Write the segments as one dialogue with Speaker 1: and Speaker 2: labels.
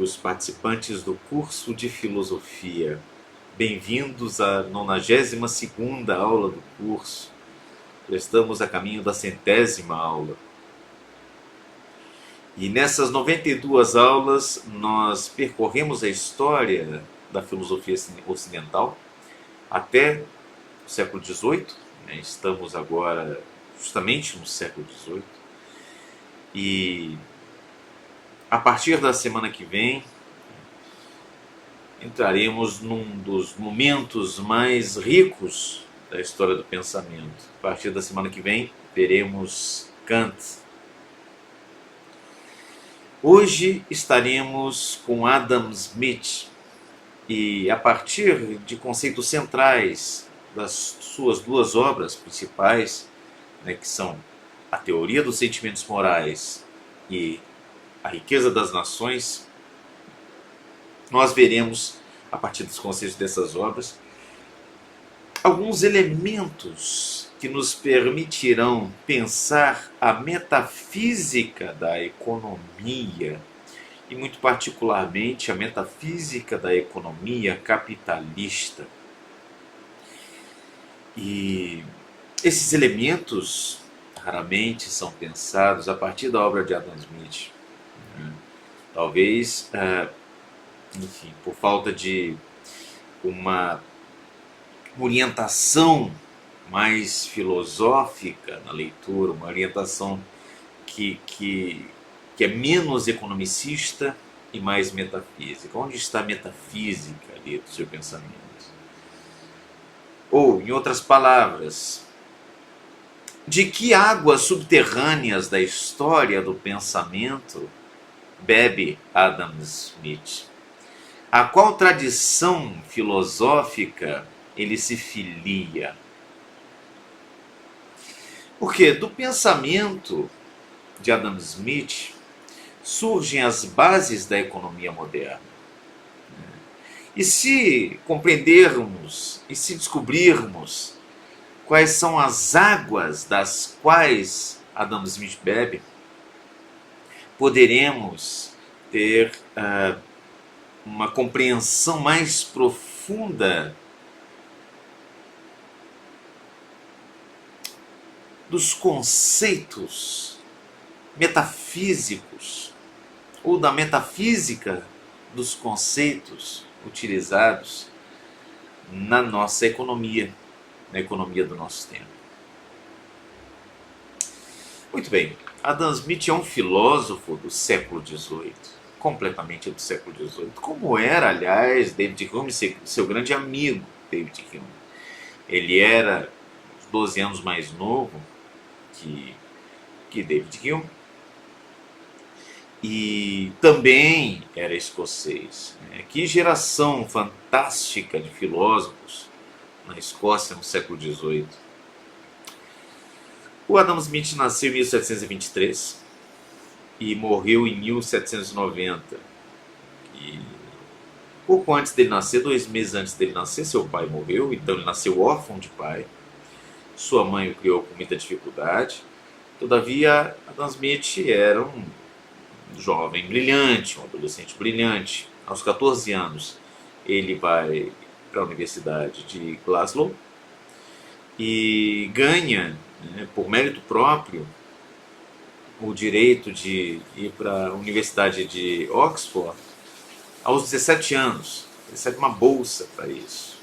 Speaker 1: caros participantes do curso de filosofia. Bem-vindos à 92ª aula do curso. Já estamos a caminho da 100ª aula. E nessas 92 aulas nós percorremos a história da filosofia ocidental até o século XVIII. Estamos agora justamente no século XVIII. E a partir da semana que vem, entraremos num dos momentos mais ricos da história do pensamento. A partir da semana que vem, veremos Kant. Hoje estaremos com Adam Smith e, a partir de conceitos centrais das suas duas obras principais, que são A Teoria dos Sentimentos Morais e A Riqueza das Nações, nós veremos, a partir dos conceitos dessas obras, alguns elementos que nos permitirão pensar a metafísica da economia e, muito particularmente, a metafísica da economia capitalista. E esses elementos raramente são pensados a partir da obra de Adam Smith. Talvez, por falta de uma orientação mais filosófica na leitura, uma orientação que é menos economicista e mais metafísica. Onde está a metafísica ali do seu pensamento? Ou, em outras palavras, de que águas subterrâneas da história do pensamento bebe Adam Smith? A qual tradição filosófica ele se filia? Porque do pensamento de Adam Smith surgem as bases da economia moderna. E se compreendermos e se descobrirmos quais são as águas das quais Adam Smith bebe, poderemos ter uma compreensão mais profunda dos conceitos metafísicos ou da metafísica dos conceitos utilizados na nossa economia, na economia do nosso tempo. Muito bem, Adam Smith é um filósofo do século XVIII, completamente do século XVIII, como era, aliás, David Hume, seu grande amigo, David Hume. Ele era uns 12 anos mais novo que David Hume, e também era escocês. Que geração fantástica de filósofos na Escócia no século XVIII. O Adam Smith nasceu em 1723 e morreu em 1790. E pouco antes dele nascer, 2 meses antes dele nascer, seu pai morreu, então ele nasceu órfão de pai. Sua mãe o criou com muita dificuldade. Todavia, Adam Smith era um jovem brilhante, um adolescente brilhante. Aos 14 anos, ele vai para a Universidade de Glasgow e ganha, por mérito próprio, o direito de ir para a Universidade de Oxford aos 17 anos. Ele recebe uma bolsa para isso.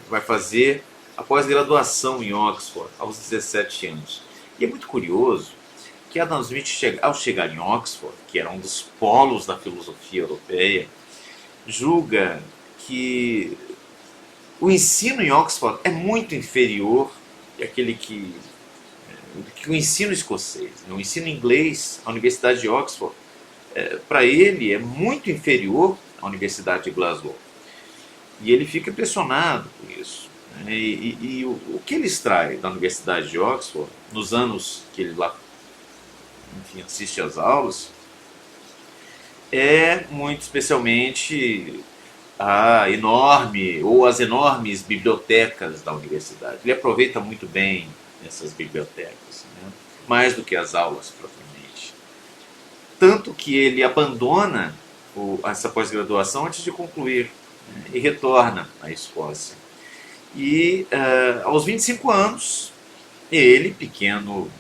Speaker 1: Vai fazer a pós-graduação em Oxford aos 17 anos. E é muito curioso que Adam Smith, ao chegar em Oxford, que era um dos polos da filosofia europeia, julga que o ensino em Oxford é muito inferior àquele que o ensino escocês. O ensino inglês, a Universidade de Oxford, para ele é muito inferior à Universidade de Glasgow. E ele fica impressionado com isso. E o que ele extrai da Universidade de Oxford, nos anos que ele lá assiste às aulas, é muito especialmente as enormes bibliotecas da universidade. Ele aproveita muito bem essas bibliotecas, mais do que as aulas propriamente. Tanto que ele abandona essa pós-graduação antes de concluir, né, e retorna à Escócia. E aos 25 anos, ele, pequeno,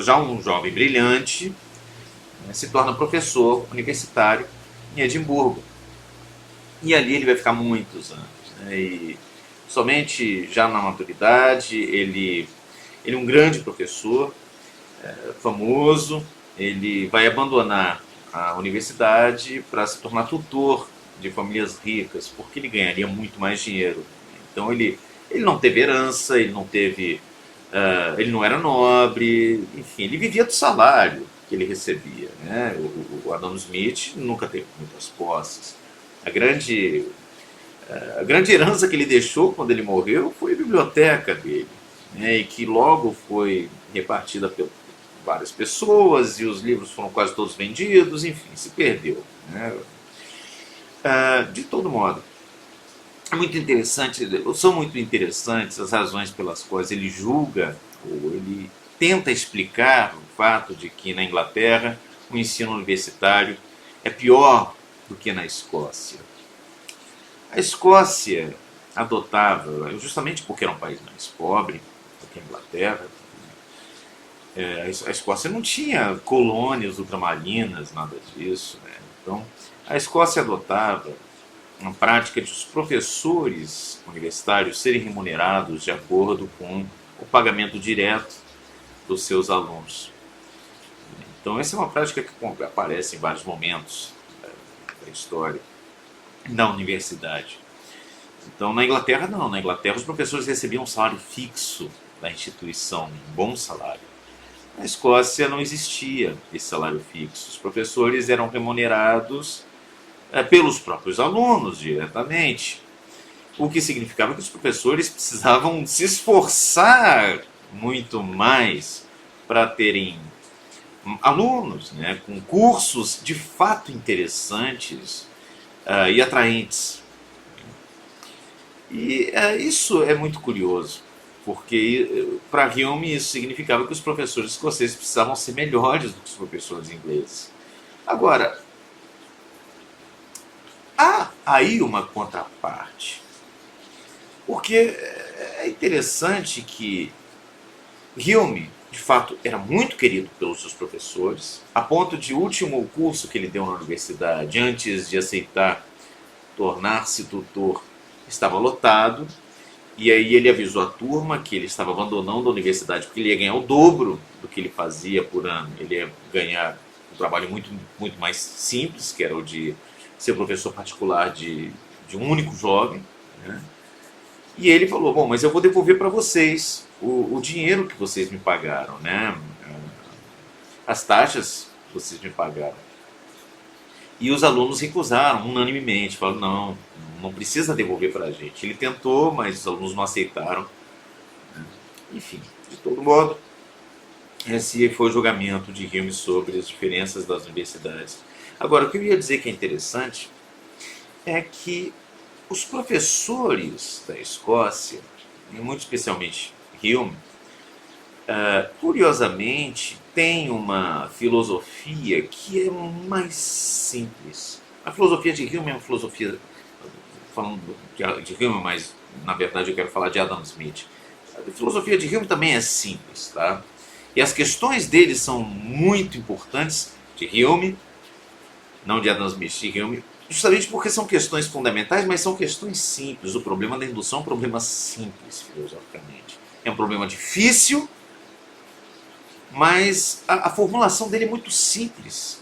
Speaker 1: já um jovem brilhante, né, se torna professor universitário em Edimburgo. E ali ele vai ficar muitos anos. Né, e somente já na maturidade, ele é um grande professor, famoso, ele vai abandonar a universidade para se tornar tutor de famílias ricas, porque ele ganharia muito mais dinheiro. Então ele não teve herança, ele não teve, ele não era nobre, enfim, ele vivia do salário que ele recebia. Né? O Adam Smith nunca teve muitas posses. A grande herança que ele deixou quando ele morreu foi a biblioteca dele, né? E que logo foi repartida por várias pessoas e os livros foram quase todos vendidos, enfim, se perdeu. Né? De todo modo, é muito interessante, são muito interessantes as razões pelas quais ele julga ou ele tenta explicar o fato de que na Inglaterra o ensino universitário é pior do que na Escócia. A Escócia adotava, justamente porque era um país mais pobre do que a Inglaterra, a Escócia não tinha colônias ultramarinas, nada disso. Né? Então, a Escócia adotava uma prática de os professores universitários serem remunerados de acordo com o pagamento direto dos seus alunos. Então, essa é uma prática que aparece em vários momentos da história da universidade. Então, na Inglaterra, não. Na Inglaterra, os professores recebiam um salário fixo da instituição, um bom salário. Na Escócia não existia esse salário fixo. Os professores eram remunerados pelos próprios alunos diretamente, o que significava que os professores precisavam se esforçar muito mais para terem alunos, né, com cursos de fato interessantes e atraentes. E isso é muito curioso, porque para Hume isso significava que os professores escoceses precisavam ser melhores do que os professores ingleses. Agora, há aí uma contraparte, porque é interessante que Hume, de fato, era muito querido pelos seus professores, a ponto de o último curso que ele deu na universidade, antes de aceitar tornar-se tutor, estava lotado, e aí ele avisou a turma que ele estava abandonando a universidade porque ele ia ganhar o dobro do que ele fazia por ano. Ele ia ganhar um trabalho muito, muito mais simples, que era o de ser professor particular de um único jovem. Né? E ele falou, bom, mas eu vou devolver para vocês o dinheiro que vocês me pagaram, né? As taxas que vocês me pagaram. E os alunos recusaram unanimemente, falaram, não precisa devolver para a gente. Ele tentou, mas os alunos não aceitaram. Enfim, de todo modo, esse foi o julgamento de Hume sobre as diferenças das universidades. Agora, o que eu ia dizer que é interessante é que os professores da Escócia, e muito especialmente Hume, curiosamente, tem uma filosofia que é mais simples. A filosofia de Hume é uma filosofia, falando de Hume, mas na verdade eu quero falar de Adam Smith. A filosofia de Hume também é simples, tá? E as questões dele são muito importantes, de Hume, não de Adam Smith, de Hume, justamente porque são questões fundamentais, mas são questões simples. O problema da indução é um problema simples, filosoficamente. É um problema difícil, mas a formulação dele é muito simples.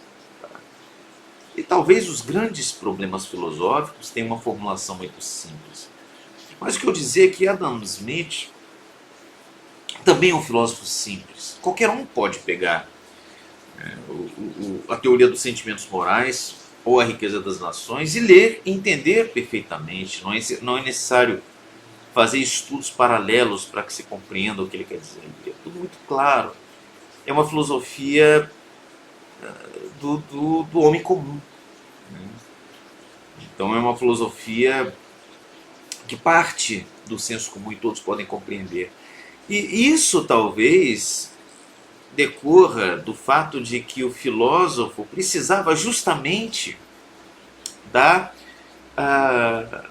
Speaker 1: E talvez os grandes problemas filosóficos tenham uma formulação muito simples. Mas o que eu dizer é que Adam Smith também é um filósofo simples. Qualquer um pode pegar a teoria dos sentimentos morais ou a riqueza das nações e ler e entender perfeitamente. Não é necessário fazer estudos paralelos para que se compreenda o que ele quer dizer. É tudo muito claro. É uma filosofia do homem comum. Então é uma filosofia que parte do senso comum e todos podem compreender. E isso talvez decorra do fato de que o filósofo precisava justamente da, ah,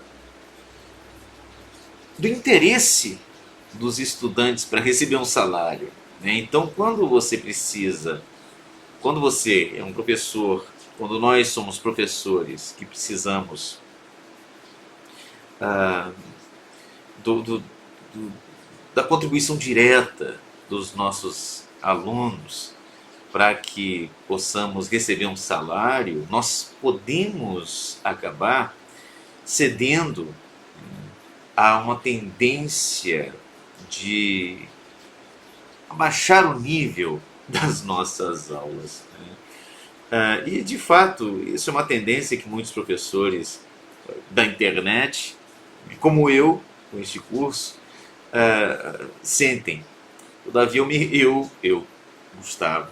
Speaker 1: do interesse dos estudantes para receber um salário, né? Então, quando você é um professor, quando nós somos professores que precisamos ah, do, do, do, da contribuição direta dos nossos alunos para que possamos receber um salário, nós podemos acabar cedendo a uma tendência de abaixar o nível das nossas aulas, né? E de fato, isso é uma tendência que muitos professores da internet, como eu, com este curso, sentem. Todavia, Gustavo,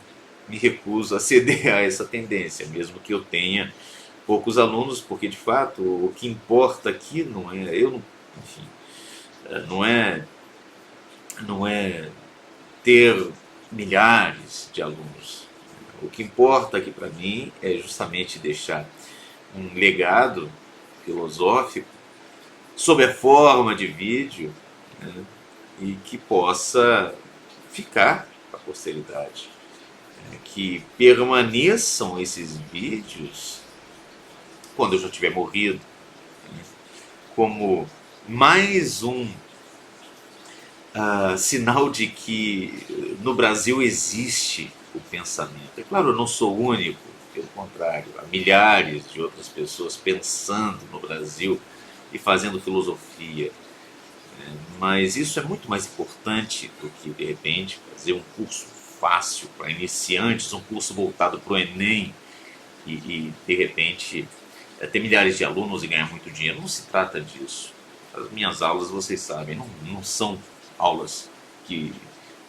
Speaker 1: me recuso a ceder a essa tendência, mesmo que eu tenha poucos alunos, porque de fato o que importa aqui não é, enfim, não é, não é ter milhares de alunos. O que importa aqui para mim é justamente deixar um legado filosófico sob a forma de vídeo, né, e que possa ficar para a posteridade, né, que permaneçam esses vídeos quando eu já tiver morrido, né, como mais um sinal de que no Brasil existe o pensamento. É claro, eu não sou único, pelo contrário, há milhares de outras pessoas pensando no Brasil e fazendo filosofia. Mas isso é muito mais importante do que, de repente, fazer um curso fácil para iniciantes, um curso voltado para o Enem de repente, ter milhares de alunos e ganhar muito dinheiro. Não se trata disso. As minhas aulas, vocês sabem, não são aulas que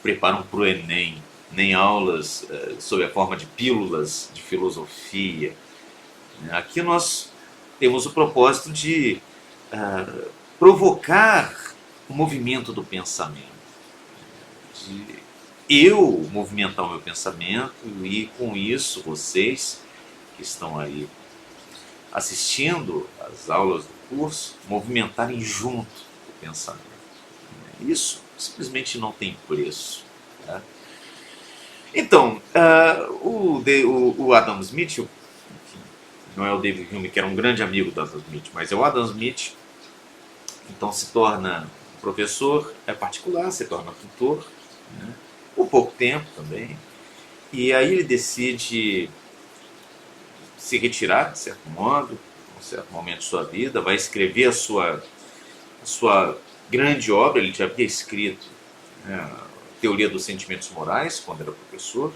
Speaker 1: preparam para o Enem, nem aulas sob a forma de pílulas de filosofia. Aqui nós temos o propósito de provocar o movimento do pensamento, de eu movimentar o meu pensamento e com isso vocês que estão aí assistindo às aulas do curso movimentarem junto o pensamento. Isso simplesmente não tem preço, tá? Então, o Adam Smith, enfim, não é o David Hume, que era um grande amigo do Adam Smith, mas é o Adam Smith, então se torna professor particular, se torna tutor, né, por pouco tempo também, e aí ele decide se retirar, de certo modo, em um certo momento de sua vida, vai escrever a sua grande obra. Ele já havia escrito, né, a Teoria dos Sentimentos Morais, quando era professor,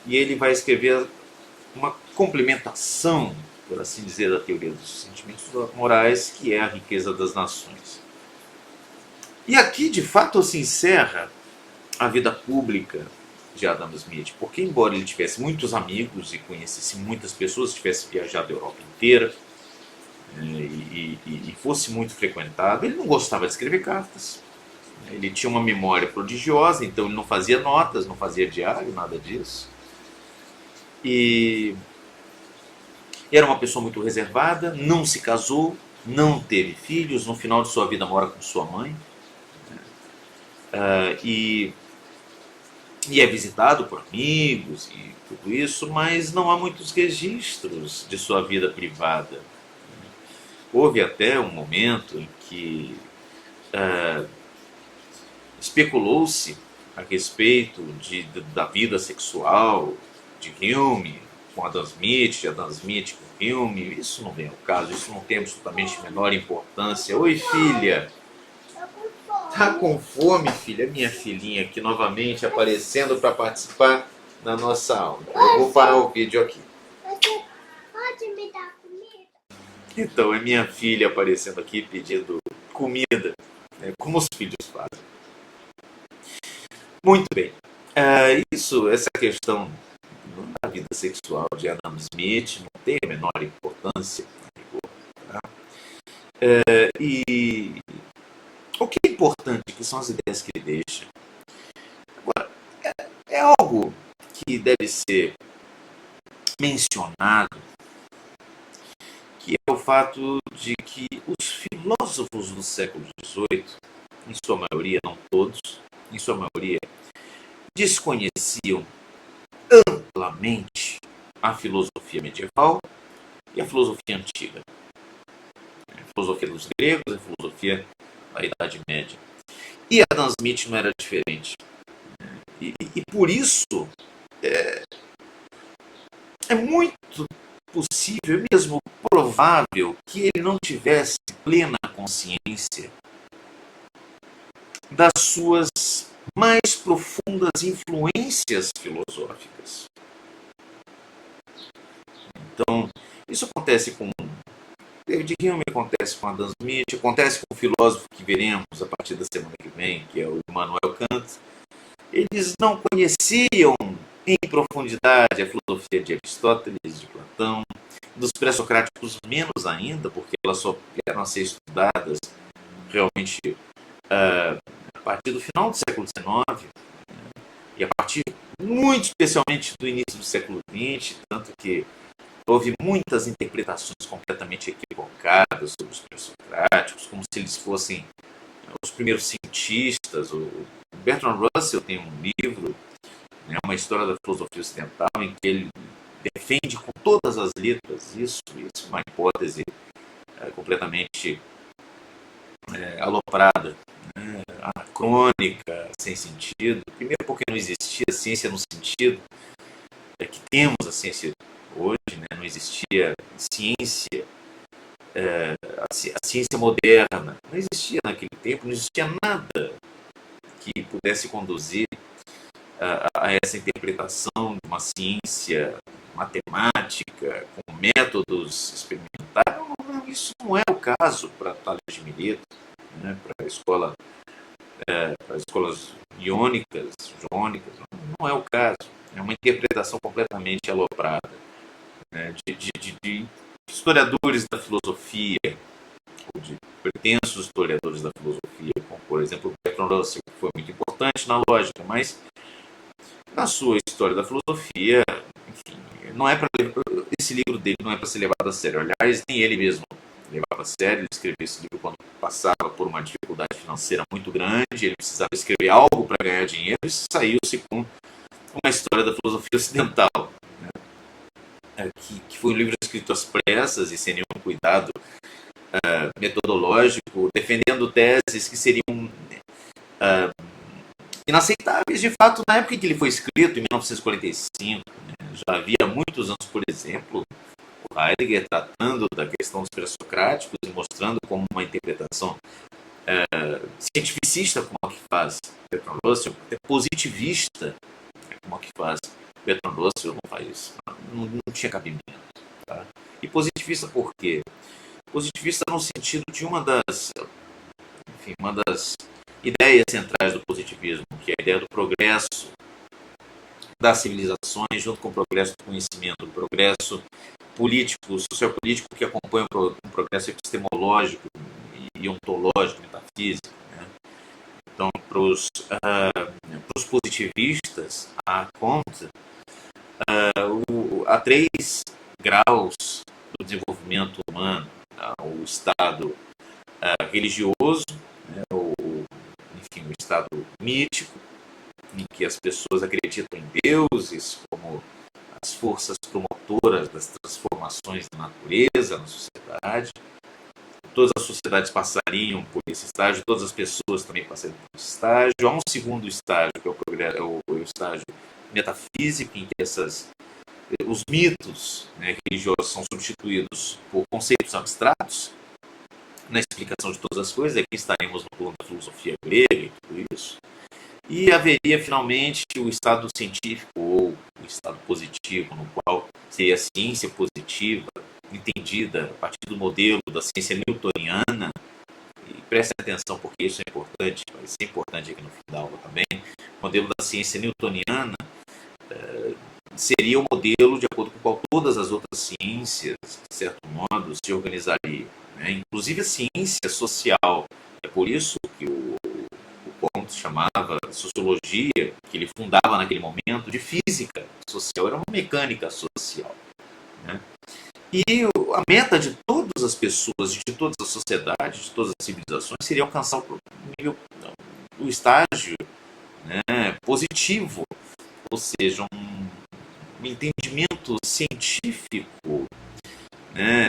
Speaker 1: e ele vai escrever uma complementação, por assim dizer, da Teoria dos Sentimentos Morais, que é a Riqueza das Nações. E aqui, de fato, se encerra a vida pública de Adam Smith, porque embora ele tivesse muitos amigos e conhecesse muitas pessoas, tivesse viajado a Europa inteira, e fosse muito frequentado, ele não gostava de escrever cartas. Ele tinha uma memória prodigiosa, então ele não fazia notas, não fazia diário, nada disso. E era uma pessoa muito reservada, não se casou, não teve filhos, no final de sua vida mora com sua mãe, e é visitado por amigos e tudo isso, mas não há muitos registros de sua vida privada. Houve até um momento em que especulou-se a respeito da vida sexual de Hume com Adam Smith, de Adam Smith com Hume. Isso não vem ao caso, isso não tem absolutamente a menor importância. Oi, filha! Tá com fome, filha? Minha filhinha aqui novamente aparecendo para participar da nossa aula. Eu vou parar o vídeo aqui.
Speaker 2: Você pode me dar comida?
Speaker 1: Então, é minha filha aparecendo aqui pedindo comida, né, como os filhos fazem. Muito bem. Essa questão da vida sexual de Adam Smith não tem a menor importância. Tá? E o que é importante, que são as ideias que ele deixa. Agora, é algo que deve ser mencionado, fato de que os filósofos do século XVIII, em sua maioria, não todos, em sua maioria, desconheciam amplamente a filosofia medieval e a filosofia antiga. A filosofia dos gregos e a filosofia da Idade Média. E Adam Smith não era diferente. E por isso é muito possível, mesmo provável, que ele não tivesse plena consciência das suas mais profundas influências filosóficas. Então, isso acontece com David Hume, acontece com Adam Smith, acontece com o filósofo que veremos a partir da semana que vem, que é o Immanuel Kant. Eles não conheciam em profundidade a filosofia de Aristóteles, de Platão, dos pré-socráticos menos ainda, porque elas só vieram a ser estudadas realmente a partir do final do século XIX e a partir, muito especialmente, do início do século XX, tanto que houve muitas interpretações completamente equivocadas sobre os pré-socráticos, como se eles fossem os primeiros cientistas. O Bertrand Russell tem um livro, uma história da filosofia ocidental, em que ele defende com todas as letras isso é uma hipótese completamente aloprada, anacrônica, sem sentido. Primeiro porque não existia ciência no sentido que temos a ciência hoje, não existia ciência, a ciência moderna, não existia naquele tempo, não existia nada que pudesse conduzir a essa interpretação de uma ciência matemática com métodos experimentais. Isso não é o caso para Tales de Mileto, para as escolas jônicas, não é o caso. É uma interpretação completamente aloprada, de historiadores da filosofia, ou de pretensos historiadores da filosofia, como, por exemplo, o Bertrand Russell, que foi muito importante na lógica, mas na sua história da filosofia, enfim, não é para esse livro dele não é para ser levado a sério. Aliás, nem ele mesmo levava a sério. Ele escreveu esse livro quando passava por uma dificuldade financeira muito grande. Ele precisava escrever algo para ganhar dinheiro e saiu-se com uma história da filosofia ocidental, que foi um livro escrito às pressas e sem nenhum cuidado metodológico, defendendo teses que seriam inaceitáveis, de fato, na época em que ele foi escrito, em 1945. Já havia muitos anos, por exemplo, o Heidegger tratando da questão dos pré-socráticos e mostrando como uma interpretação cientificista, como a que faz Bertrand Russell, até positivista, como a que faz Bertrand Russell, não faz isso. Não tinha cabimento. Tá? E positivista por quê? Positivista no sentido de uma das ideias centrais do positivismo, que é a ideia do progresso das civilizações junto com o progresso do conhecimento, o progresso político, sociopolítico, que acompanha um progresso epistemológico e ontológico, metafísico. Então, para os positivistas, há três graus do desenvolvimento humano: o estado religioso, o estado mítico, em que as pessoas acreditam em deuses como as forças promotoras das transformações da natureza na sociedade. Todas as sociedades passariam por esse estágio, todas as pessoas também passariam por esse estágio. Há um segundo estágio, que é o estágio metafísico, em que os mitos religiosos são substituídos por conceitos abstratos na explicação de todas as coisas. Aqui estaremos no plano da filosofia grega e tudo isso. E haveria finalmente o estado científico, ou o estado positivo, no qual seria a ciência positiva, entendida a partir do modelo da ciência newtoniana. E prestem atenção, porque isso é importante, vai ser importante aqui no fim da aula também. O modelo da ciência newtoniana seria o modelo de acordo com o qual todas as outras ciências, de certo modo, se organizariam, inclusive a ciência social. É por isso que o Comte chamava sociologia, que ele fundava naquele momento, de física social. Era uma mecânica social. E a meta de todas as pessoas, de todas as sociedades, de todas as civilizações, seria alcançar o estágio, né, positivo, ou seja, um entendimento científico, né,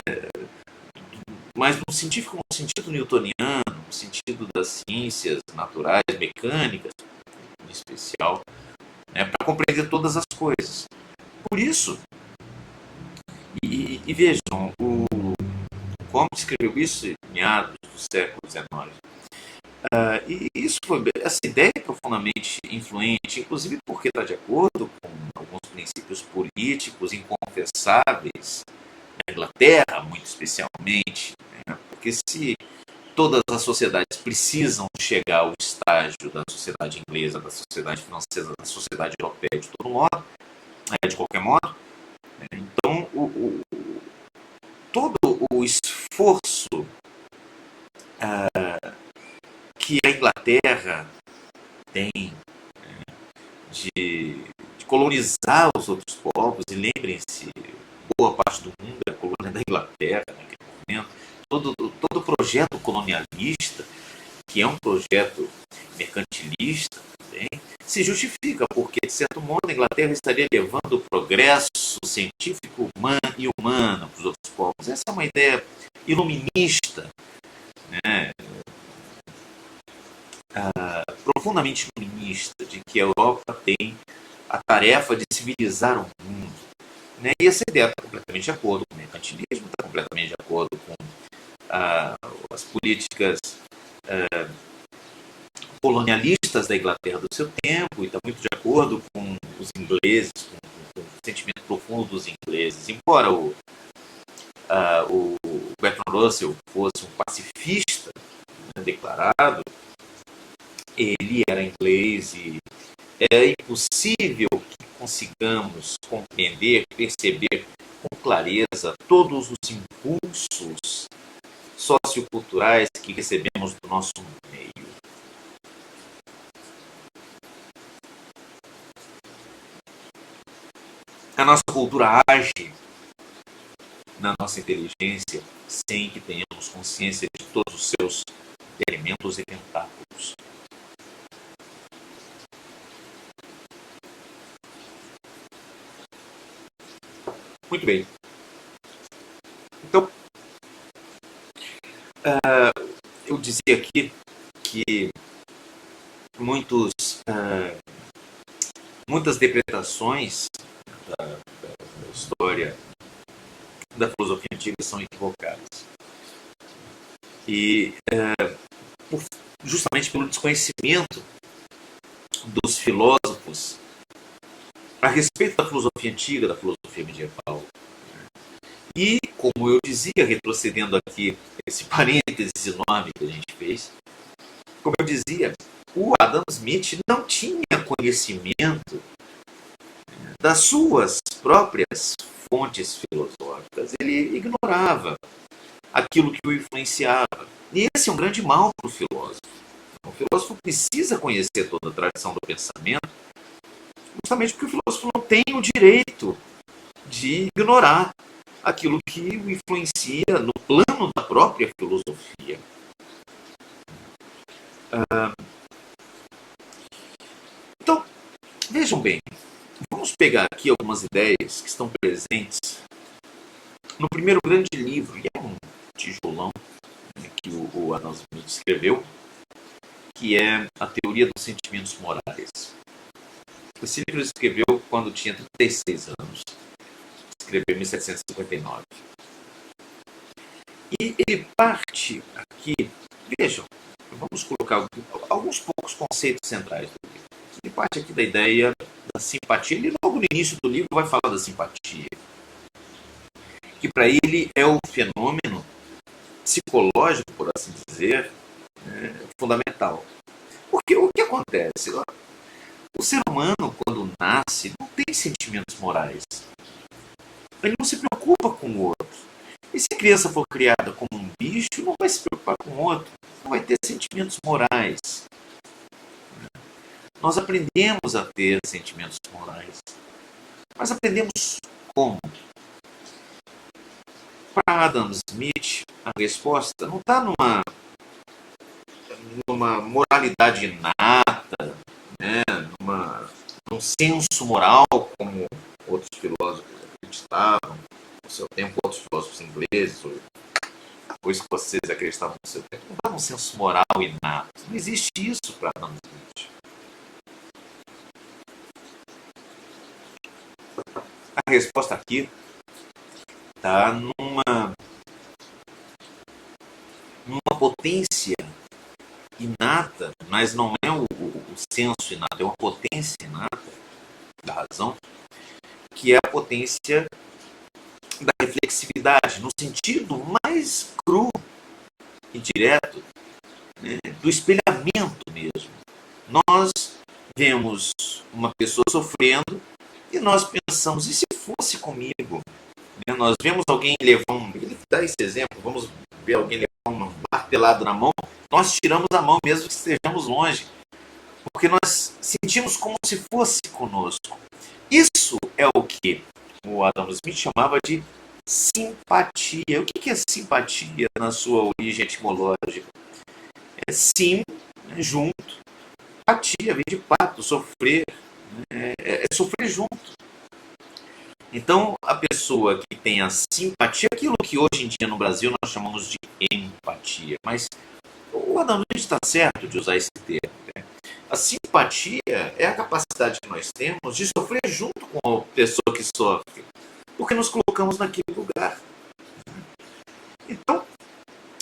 Speaker 1: mas no científico no sentido newtoniano, no sentido das ciências naturais, mecânicas, em especial, né, para compreender todas as coisas. Por isso, e vejam, como escreveu isso em meados do século XIX. E isso essa ideia é profundamente influente, inclusive porque está de acordo com alguns princípios políticos inconfessáveis na Inglaterra, muito especialmente, né? Porque se todas as sociedades precisam chegar ao estágio da sociedade inglesa, da sociedade francesa, da sociedade europeia, de todo modo, de qualquer modo, então todo o esforço que a Inglaterra tem de colonizar os outros povos, e lembrem-se, boa parte do mundo é colônia da Inglaterra naquele momento, todo projeto colonialista, que é um projeto mercantilista também, se justifica, porque, de certo modo, a Inglaterra estaria levando o progresso científico e humano para os outros povos. Essa é uma ideia iluminista, né? Profundamente iluminista, de que a Europa tem a tarefa de civilizar o mundo. Né? E essa ideia está completamente de acordo com o mercantilismo, está completamente de acordo com as políticas colonialistas da Inglaterra do seu tempo, e está muito de acordo com os ingleses, com o sentimento profundo dos ingleses. Embora o Bertrand Russell fosse um pacifista, né, declarado, ele era inglês e é impossível que consigamos compreender, perceber com clareza todos os impulsos socioculturais que recebemos do nosso meio. A nossa cultura age na nossa inteligência sem que tenhamos consciência de todos os seus elementos e tentáculos. Muito bem. Então, eu dizia aqui que muitas interpretações da história da filosofia antiga são equivocadas. E justamente pelo desconhecimento dos filósofos a respeito da filosofia antiga, da filosofia medieval. E, como eu dizia, retrocedendo aqui esse parênteses enorme que a gente fez, como eu dizia, o Adam Smith não tinha conhecimento das suas próprias fontes filosóficas. Ele ignorava aquilo que o influenciava. E esse é um grande mal para o filósofo. O filósofo precisa conhecer toda a tradição do pensamento, justamente porque o filósofo não tem o direito de ignorar aquilo que o influencia no plano da própria filosofia. Então, vejam bem, vamos pegar aqui algumas ideias que estão presentes no primeiro grande livro, e é um tijolão, né, que o Adam Smith escreveu, que é A Teoria dos Sentimentos Morais. Esse livro ele escreveu quando tinha 36 anos. Escreveu em 1759. E ele parte aqui, vejam, vamos colocar alguns poucos conceitos centrais do livro. Ele parte aqui da ideia da simpatia. Ele logo no início do livro vai falar da simpatia, que para ele é o fenômeno psicológico, por assim dizer, fundamental. Porque o que acontece? O ser humano, quando nasce, não tem sentimentos morais. Ele não se preocupa com o outro. E se a criança for criada como um bicho, não vai se preocupar com o outro. Não vai ter sentimentos morais. Nós aprendemos a ter sentimentos morais. Mas aprendemos como? para Adam Smith, a resposta não está numa moralidade inata, né, num senso moral, como outros filósofos acreditavam no seu tempo, outros filósofos ingleses, ou escoceses acreditavam no seu tempo. Não está num senso moral inato. Não existe isso para Adam Smith. A resposta aqui está numa potência inata, mas não é o senso inato, é uma potência inata da razão, que é a potência da reflexividade, no sentido mais cru e direto, né, do espelhamento mesmo. Nós vemos uma pessoa sofrendo e nós pensamos, e se fosse comigo? Né? Nós vemos alguém levar ele dá esse exemplo, vamos ver alguém levar um martelado na mão, nós tiramos a mão mesmo que estejamos longe, porque nós sentimos como se fosse conosco. Isso é o que o Adam Smith chamava de simpatia. O que é simpatia na sua origem etimológica? É sim, né, junto. Patia, vem de pato, sofrer. É sofrer junto. Então, a pessoa que tem a simpatia, aquilo que hoje em dia no Brasil nós chamamos de empatia, mas o Adam Smith está certo de usar esse termo. Né? A simpatia é a capacidade que nós temos de sofrer junto com a pessoa que sofre, porque nos colocamos naquele lugar. Então,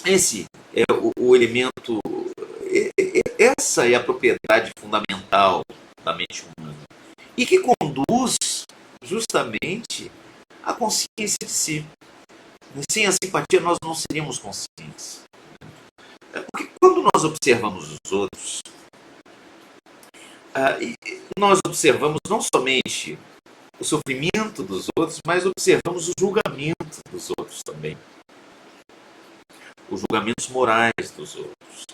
Speaker 1: esse é o elemento, essa é a propriedade fundamental da mente humana e que conduz justamente à consciência de si. Sem a simpatia nós não seríamos conscientes. Porque quando nós observamos os outros, nós observamos não somente o sofrimento dos outros, mas observamos o julgamento dos outros também. Os julgamentos morais dos outros.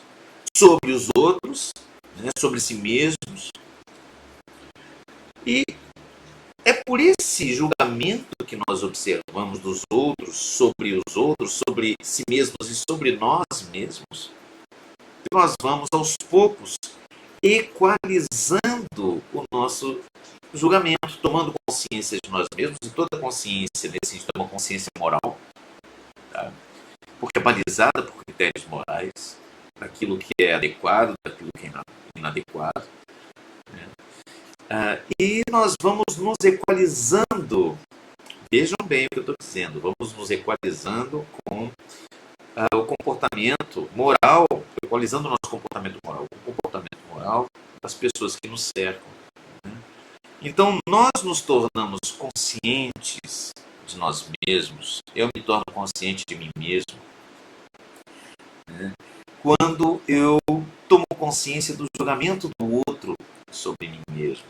Speaker 1: Sobre os outros, né, sobre si mesmos. E é por esse julgamento que nós observamos dos outros, sobre os outros, sobre si mesmos e sobre nós mesmos, que nós vamos aos poucos equalizando o nosso julgamento, tomando consciência de nós mesmos, e toda consciência nesse sentido é uma consciência moral, tá? Porque é balizada por critérios morais, daquilo que é adequado, daquilo que é inadequado. Né? E nós vamos nos equalizando, vejam bem o que eu estou dizendo, vamos nos equalizando com o comportamento moral, equalizando o nosso comportamento moral, o comportamento moral das pessoas que nos cercam. Né? Então, nós nos tornamos conscientes de nós mesmos, eu me torno consciente de mim mesmo, né? Quando eu tomo consciência do julgamento do outro sobre mim mesmo.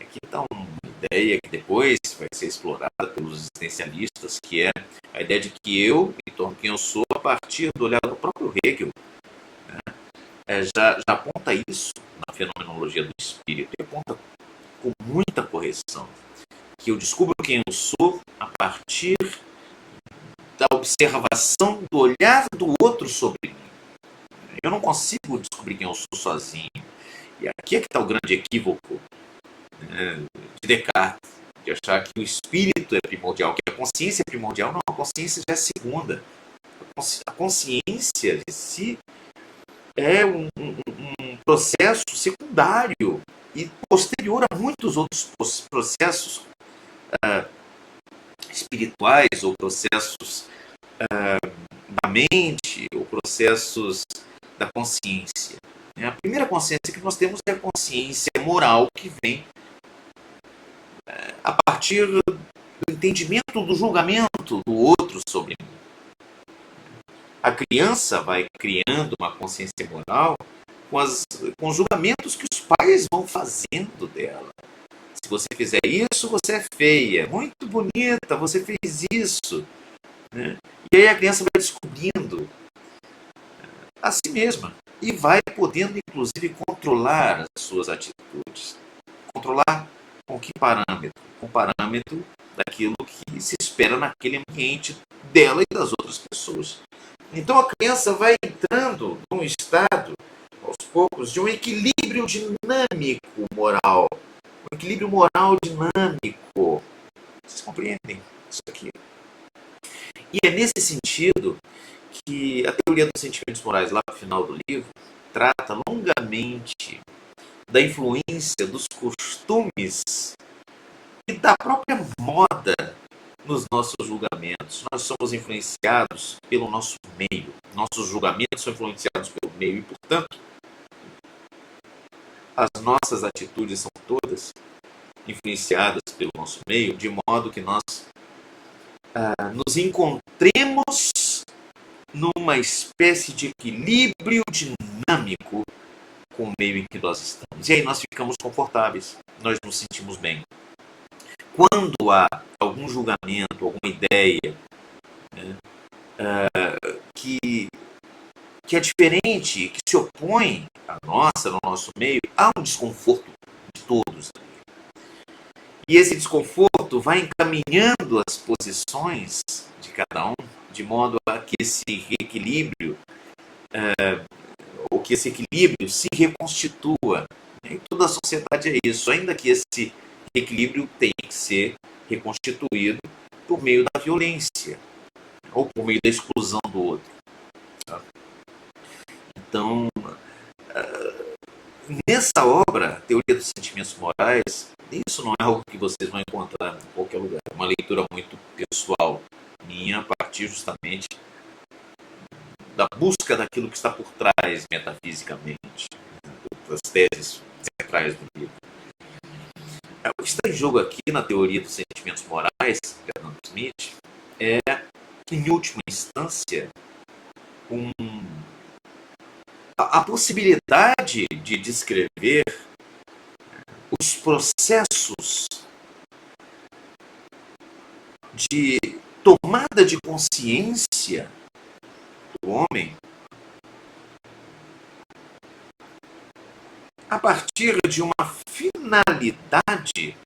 Speaker 1: Aqui está uma ideia que depois vai ser explorada pelos existencialistas, que é a ideia de que eu me torno quem eu sou a partir do olhar do próprio Hegel. Né? Já aponta isso na fenomenologia do espírito, e aponta com muita correção, que eu descubro quem eu sou a partir da observação do olhar do outro sobre mim. Eu não consigo descobrir quem eu sou sozinho. E aqui é que está o grande equívoco, né, de Descartes, de achar que o espírito é primordial, que a consciência é primordial. Não, a consciência já é segunda. A consciência de si é um processo secundário e posterior a muitos outros processos espirituais ou processos da mente ou processos da consciência. A primeira consciência que nós temos é a consciência moral, que vem a partir do entendimento do julgamento do outro sobre mim. A criança vai criando uma consciência moral com os julgamentos que os pais vão fazendo dela. Se você fizer isso, você é feia. Muito bonita, você fez isso. Né? E aí a criança vai descobrindo a si mesma e vai podendo, inclusive, controlar as suas atitudes. Controlar Com que parâmetro? Com o parâmetro daquilo que se espera naquele ambiente dela e das outras pessoas. Então a criança vai entrando num estado, aos poucos, de um equilíbrio dinâmico moral. Um equilíbrio moral dinâmico. Vocês compreendem isso aqui? E é nesse sentido que a teoria dos sentimentos morais, lá no final do livro, trata longamente da influência dos costumes e da própria moda nos nossos julgamentos. Nós somos influenciados pelo nosso meio. Nossos julgamentos são influenciados pelo meio e, portanto, as nossas atitudes são todas influenciadas pelo nosso meio, de modo que nós nos encontremos numa espécie de equilíbrio dinâmico com o meio em que nós estamos. E aí nós ficamos confortáveis, nós nos sentimos bem. Quando há algum julgamento, alguma ideia, né, que é diferente, que se opõe à nossa, no nosso meio, há um desconforto de todos. E esse desconforto vai encaminhando as posições de cada um, de modo a que esse equilíbrio, ou que esse equilíbrio se reconstitua. E toda a sociedade é isso, ainda que esse equilíbrio tenha que ser reconstituído por meio da violência, ou por meio da exclusão do outro. Então, nessa obra, Teoria dos Sentimentos Morais, isso não é algo que vocês vão encontrar em qualquer lugar. É uma leitura muito pessoal, minha, a partir justamente da busca daquilo que está por trás metafisicamente, das teses centrais do livro. O que está em jogo aqui na Teoria dos Sentimentos Morais, de Adam Smith, é, em última instância, a possibilidade de descrever os processos de tomada de consciência do homem a partir de uma finalidade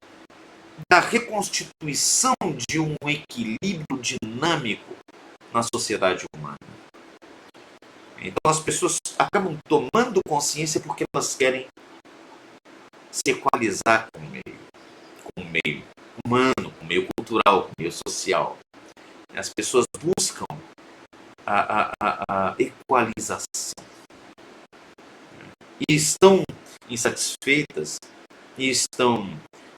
Speaker 1: da reconstituição de um equilíbrio dinâmico na sociedade humana. Então as pessoas acabam tomando consciência porque elas querem se equalizar com o meio humano, com o meio cultural, com o meio social. As pessoas buscam a equalização. E estão insatisfeitas, e estão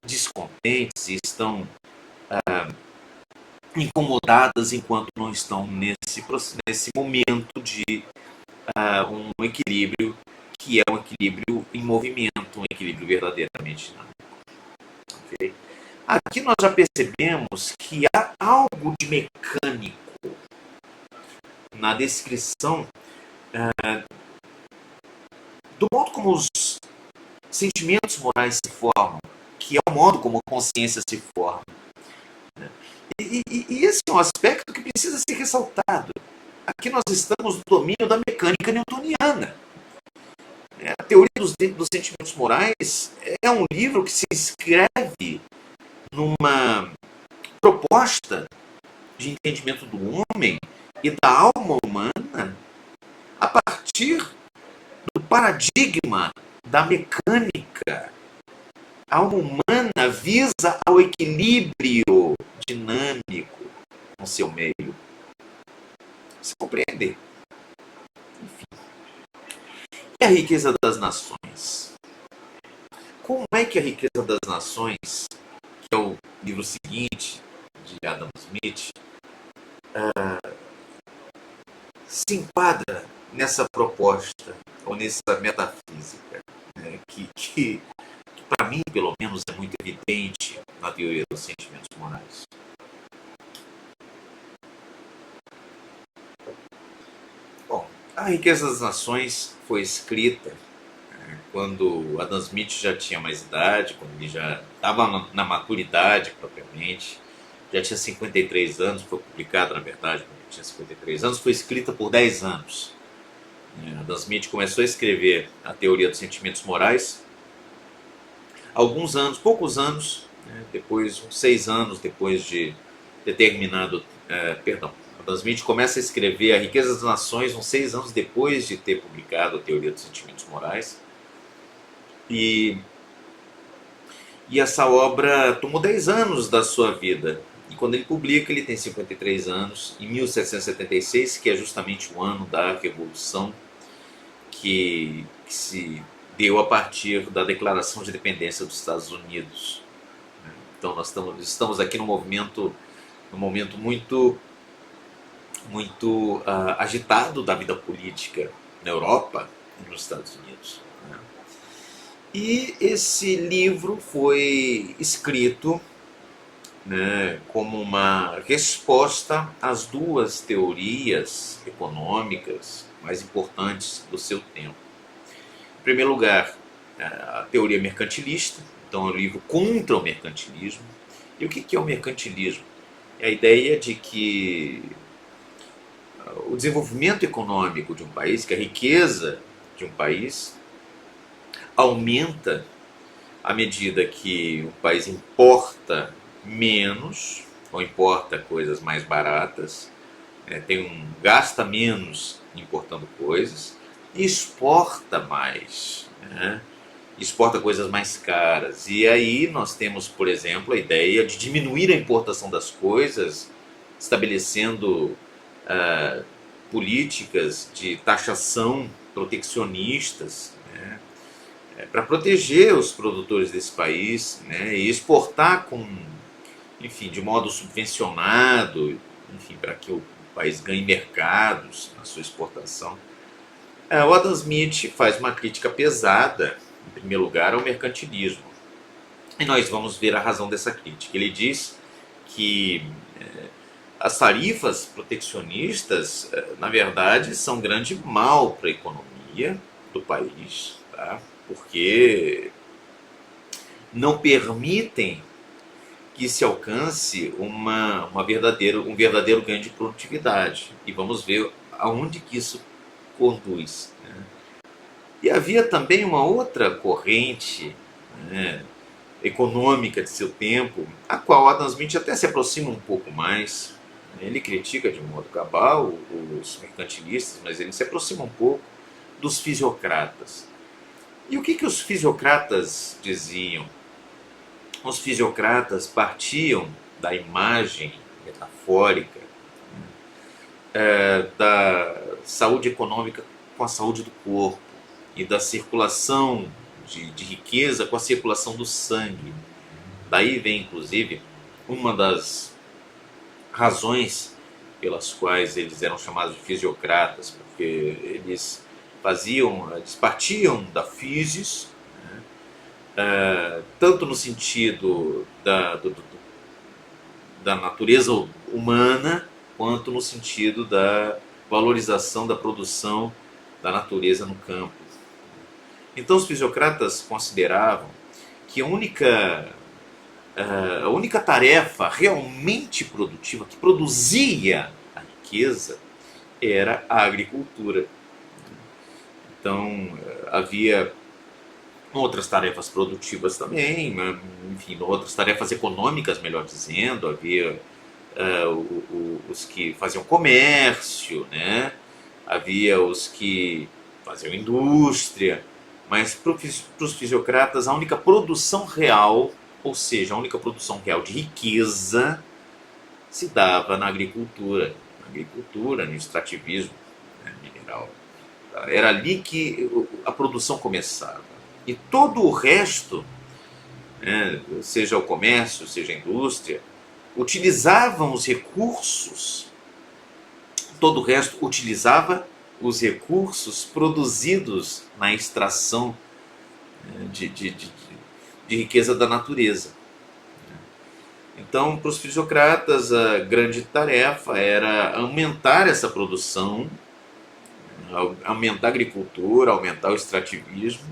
Speaker 1: descontentes, e estão incomodadas enquanto não estão nesse momento de um equilíbrio que é um equilíbrio em movimento, um equilíbrio verdadeiramente dinâmico. Okay? Aqui nós já percebemos que há algo de mecânico na descrição do modo como os sentimentos morais se formam, que é o modo como a consciência se forma. E esse é um aspecto que precisa ser ressaltado. Aqui nós estamos no domínio da mecânica newtoniana. A Teoria dos Sentimentos Morais é um livro que se inscreve numa proposta de entendimento do homem e da alma humana a partir do paradigma da mecânica. A alma humana visa ao equilíbrio dinâmico com seu meio. Você compreende? Enfim. E a riqueza das nações? Como é que a riqueza das nações, que é o livro seguinte de Adam Smith, se enquadra nessa proposta ou nessa metafísica, né, que para mim, pelo menos, é muito evidente na teoria dos sentimentos morais? Bom, a riqueza das nações foi escrita quando Adam Smith já tinha mais idade, quando ele já estava na maturidade propriamente, já tinha 53 anos, foi publicada, na verdade, quando ele tinha 53 anos, foi escrita por 10 anos. Adam Smith começou a escrever a teoria dos sentimentos morais alguns anos, poucos anos, né, depois, uns 6 anos depois de determinado, Adam Smith começa a escrever A Riqueza das Nações uns 6 anos depois de ter publicado a Teoria dos Sentimentos Morais. E essa obra tomou 10 anos da sua vida. E quando ele publica, ele tem 53 anos, em 1776, que é justamente o ano da Revolução que se deu a partir da Declaração de Independência dos Estados Unidos. Então nós estamos aqui num momento muito agitado da vida política na Europa e nos Estados Unidos. E esse livro foi escrito, né, como uma resposta às duas teorias econômicas mais importantes do seu tempo. Em primeiro lugar, a teoria mercantilista, então é um livro contra o mercantilismo. E o que é o mercantilismo? É a ideia de que o desenvolvimento econômico de um país, que a riqueza de um país aumenta à medida que o país importa menos, ou importa coisas mais baratas, gasta menos importando coisas, e exporta mais, né? Exporta coisas mais caras. E aí nós temos, por exemplo, a ideia de diminuir a importação das coisas, estabelecendo políticas de taxação proteccionistas, né, para proteger os produtores desse país, né, e exportar de modo subvencionado, para que o país ganhe mercados na sua exportação. O Adam Smith faz uma crítica pesada, em primeiro lugar, ao mercantilismo. E nós vamos ver a razão dessa crítica. Ele diz que as tarifas proteccionistas, na verdade, são um grande mal para a economia do país, tá? Porque não permitem que se alcance um verdadeiro ganho de produtividade. E vamos ver aonde que isso conduz, né? E havia também uma outra corrente, né, econômica de seu tempo, a qual Adam Smith até se aproxima um pouco mais. Ele critica de modo cabal os mercantilistas, mas ele se aproxima um pouco dos fisiocratas. E o que os fisiocratas diziam? Os fisiocratas partiam da imagem metafórica da saúde econômica com a saúde do corpo e da circulação de riqueza com a circulação do sangue. Daí vem, inclusive, uma das razões pelas quais eles eram chamados de fisiocratas, porque eles partiam da physis, né, tanto no sentido da natureza humana, quanto no sentido da valorização da produção da natureza no campo. Então os fisiocratas consideravam que a única tarefa realmente produtiva, que produzia a riqueza, era a agricultura. Então havia outras tarefas produtivas também, outras tarefas econômicas, melhor dizendo. Havia os que faziam comércio, né? Havia os que faziam indústria, mas para os fisiocratas a única produção real, ou seja, a única produção real de riqueza, se dava na agricultura, no extrativismo, né, mineral. Era ali que a produção começava. E todo o resto, né, seja o comércio, seja a indústria, utilizavam os recursos, todo o resto utilizava os recursos produzidos na extração de riqueza da natureza. Então, para os fisiocratas, a grande tarefa era aumentar essa produção, aumentar a agricultura, aumentar o extrativismo,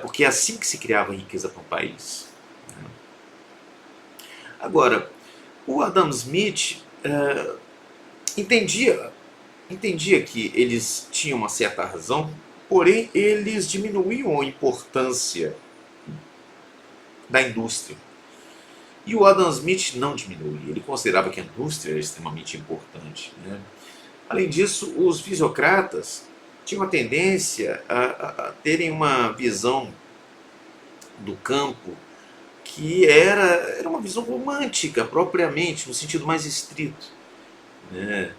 Speaker 1: porque é assim que se criava riqueza para um país. Agora, o Adam Smith entendia que eles tinham uma certa razão, porém eles diminuíam a importância da indústria. E o Adam Smith não diminuía, ele considerava que a indústria era extremamente importante, né? Além disso, os fisiocratas tinham a tendência a terem uma visão do campo que era uma visão romântica, propriamente, no sentido mais estrito, né?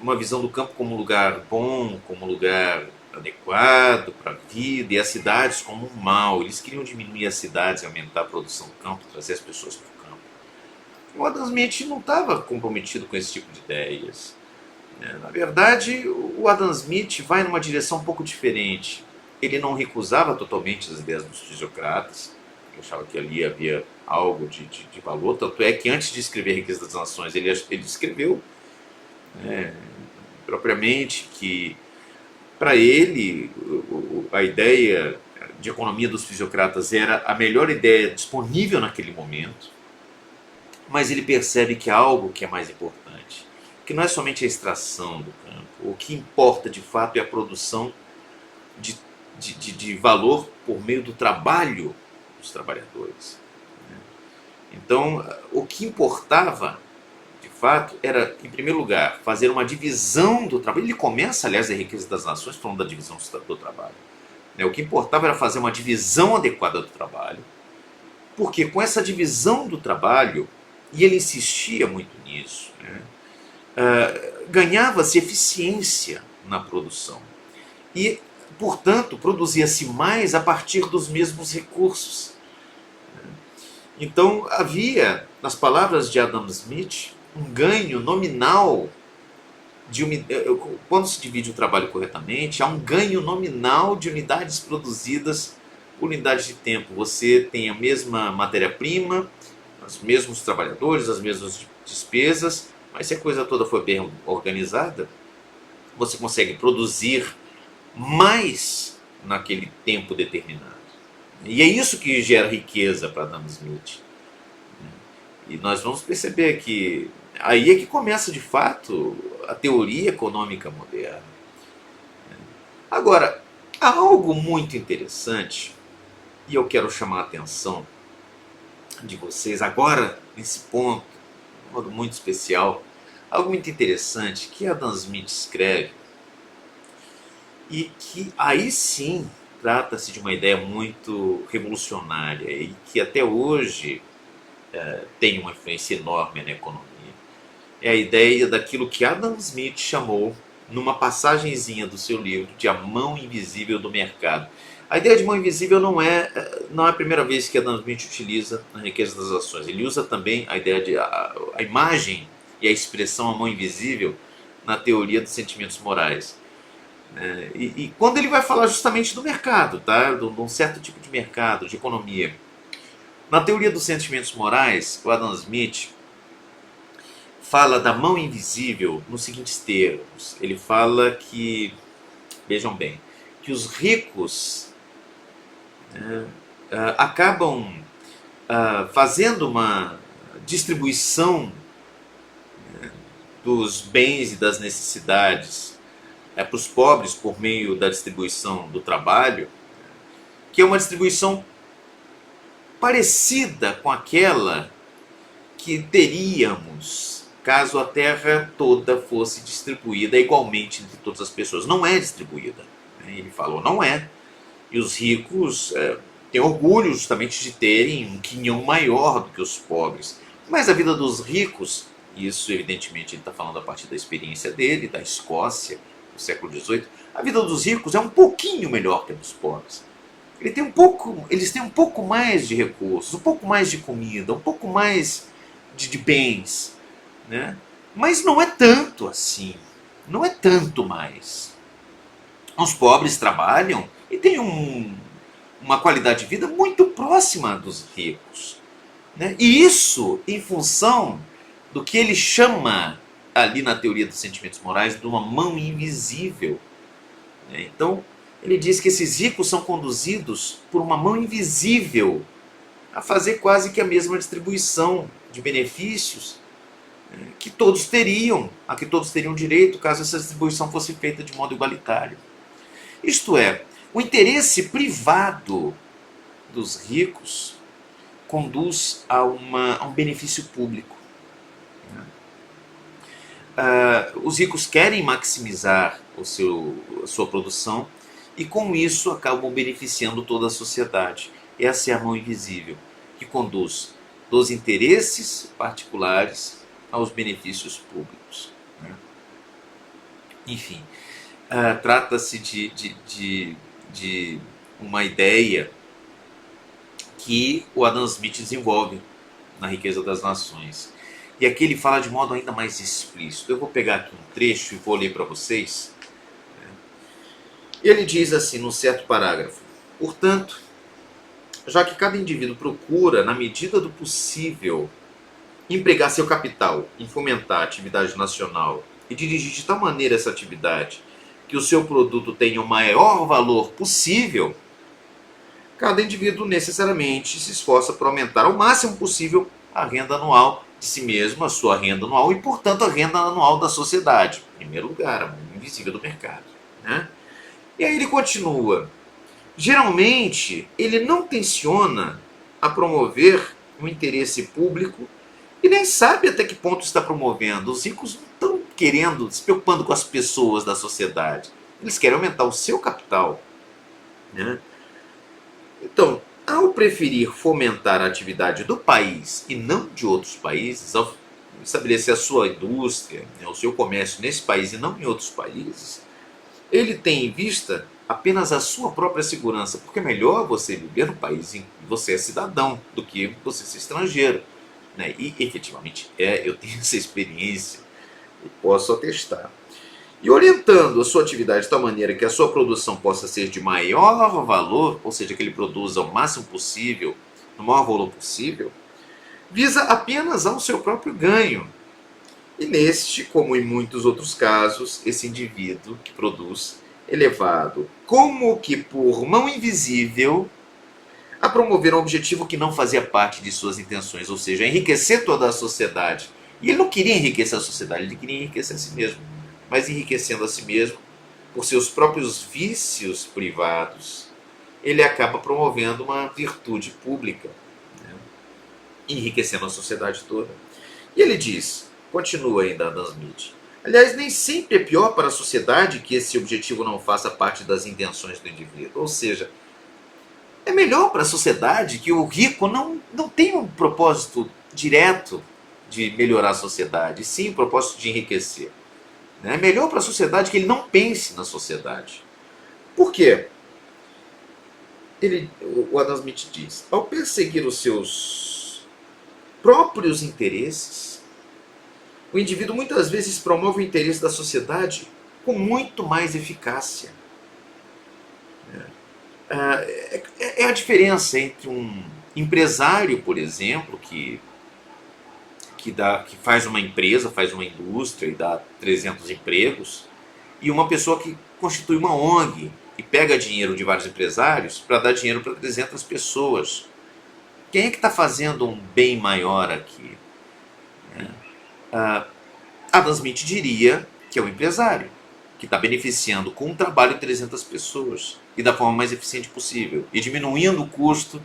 Speaker 1: Uma visão do campo como um lugar bom, como um lugar adequado para a vida, e as cidades como um mal. Eles queriam diminuir as cidades, aumentar a produção do campo, trazer as pessoas para o campo. O Adam Smith não estava comprometido com esse tipo de ideias. Na verdade, o Adam Smith vai numa direção um pouco diferente. Ele não recusava totalmente as ideias dos fisiocratas, ele achava que ali havia algo de valor, tanto é que antes de escrever a Riqueza das Nações, ele escreveu, né, propriamente, que para ele a ideia de economia dos fisiocratas era a melhor ideia disponível naquele momento, mas ele percebe que há algo que é mais importante, que não é somente a extração do campo. O que importa de fato é a produção de valor por meio do trabalho dos trabalhadores. Então, o que importava de fato era, em primeiro lugar, fazer uma divisão do trabalho. Ele começa, aliás, a Riqueza das Nações falando da divisão do trabalho. O que importava era fazer uma divisão adequada do trabalho, porque com essa divisão do trabalho, e ele insistia muito nisso, ganhava-se eficiência na produção e, portanto, produzia-se mais a partir dos mesmos recursos. Então havia, nas palavras de Adam Smith, um ganho nominal quando se divide o trabalho corretamente, há um ganho nominal de unidades produzidas por unidade de tempo. Você tem a mesma matéria-prima, os mesmos trabalhadores, as mesmas despesas, mas se a coisa toda for bem organizada, você consegue produzir mais naquele tempo determinado. E é isso que gera riqueza para Adam Smith. E nós vamos perceber que aí é que começa de fato a teoria econômica moderna. Agora, há algo muito interessante, e eu quero chamar a atenção de vocês agora, nesse ponto, de um modo muito especial, algo muito interessante que Adam Smith escreve, e que aí sim trata-se de uma ideia muito revolucionária e que até hoje tem uma influência enorme na economia. É a ideia daquilo que Adam Smith chamou, numa passagenzinha do seu livro, de a mão invisível do mercado. A ideia de mão invisível não é a primeira vez que Adam Smith utiliza na Riqueza das Ações. Ele usa também a ideia de a imagem e a expressão a mão invisível na teoria dos sentimentos morais. E quando ele vai falar justamente do mercado, tá? De um certo tipo de mercado, de economia. Na teoria dos sentimentos morais, o Adam Smith fala da mão invisível nos seguintes termos. Ele fala que, vejam bem, que os ricos acabam fazendo uma distribuição dos bens e das necessidades para os pobres por meio da distribuição do trabalho, que é uma distribuição parecida com aquela que teríamos caso a terra toda fosse distribuída igualmente entre todas as pessoas. Não é distribuída. Ele falou, não é. E os ricos têm orgulho justamente de terem um quinhão maior do que os pobres. Mas a vida dos ricos, isso evidentemente ele está falando a partir da experiência dele, da Escócia, do século XVIII, a vida dos ricos é um pouquinho melhor que a dos pobres. Eles têm um pouco mais de recursos, um pouco mais de comida, um pouco mais de bens, né? Mas não é tanto assim, não é tanto mais. Os pobres trabalham e têm uma qualidade de vida muito próxima dos ricos, né? E isso em função do que ele chama ali na teoria dos sentimentos morais de uma mão invisível, né? Então ele diz que esses ricos são conduzidos por uma mão invisível a fazer quase que a mesma distribuição de benefícios que todos teriam, a que todos teriam direito caso essa distribuição fosse feita de modo igualitário. Isto é, o interesse privado dos ricos conduz a um benefício público. Os ricos querem maximizar a sua produção e com isso acabam beneficiando toda a sociedade. Essa é a mão invisível que conduz dos interesses particulares aos benefícios públicos. Enfim, trata-se de uma ideia que o Adam Smith desenvolve na Riqueza das Nações. E aqui ele fala de modo ainda mais explícito. Eu vou pegar aqui um trecho e vou ler para vocês. Ele diz assim, num certo parágrafo: portanto, já que cada indivíduo procura, na medida do possível, empregar seu capital em fomentar a atividade nacional e dirigir de tal maneira essa atividade que o seu produto tenha o maior valor possível, cada indivíduo necessariamente se esforça por aumentar ao máximo possível a renda anual de si mesmo, a sua renda anual e, portanto, a renda anual da sociedade. Em primeiro lugar, a mão invisível do mercado. E aí ele continua: geralmente, ele não tenciona a promover um interesse público e nem sabe até que ponto está promovendo. Os ricos não estão querendo, se preocupando com as pessoas da sociedade. Eles querem aumentar o seu capital. Então, ao preferir fomentar a atividade do país e não de outros países, ao estabelecer a sua indústria, o seu comércio nesse país e não em outros países, ele tem em vista apenas a sua própria segurança, porque é melhor você viver no país em que você é cidadão do que você ser estrangeiro. E efetivamente eu tenho essa experiência e posso atestar. E orientando a sua atividade de tal maneira que a sua produção possa ser de maior valor, ou seja, que ele produza o máximo possível, no maior valor possível, visa apenas ao seu próprio ganho. E neste, como em muitos outros casos, esse indivíduo que produz é levado, como que por mão invisível, a promover um objetivo que não fazia parte de suas intenções, ou seja, enriquecer toda a sociedade. E ele não queria enriquecer a sociedade, ele queria enriquecer a si mesmo. Mas enriquecendo a si mesmo, por seus próprios vícios privados, ele acaba promovendo uma virtude pública, enriquecendo a sociedade toda. E ele diz, continua ainda Adam Smith: aliás, nem sempre é pior para a sociedade que esse objetivo não faça parte das intenções do indivíduo. Ou seja, é melhor para a sociedade que o rico não tenha um propósito direto de melhorar a sociedade, sim um propósito de enriquecer. É melhor para a sociedade que ele não pense na sociedade. Por quê? O Adam Smith diz: ao perseguir os seus próprios interesses, o indivíduo muitas vezes promove o interesse da sociedade com muito mais eficácia. É a diferença entre um empresário, por exemplo, que faz uma empresa, faz uma indústria e dá 300 empregos, e uma pessoa que constitui uma ONG e pega dinheiro de vários empresários para dar dinheiro para 300 pessoas. Quem é que está fazendo um bem maior aqui? Adam Smith diria que é o empresário, que está beneficiando com o trabalho de 300 pessoas e da forma mais eficiente possível, e diminuindo o custo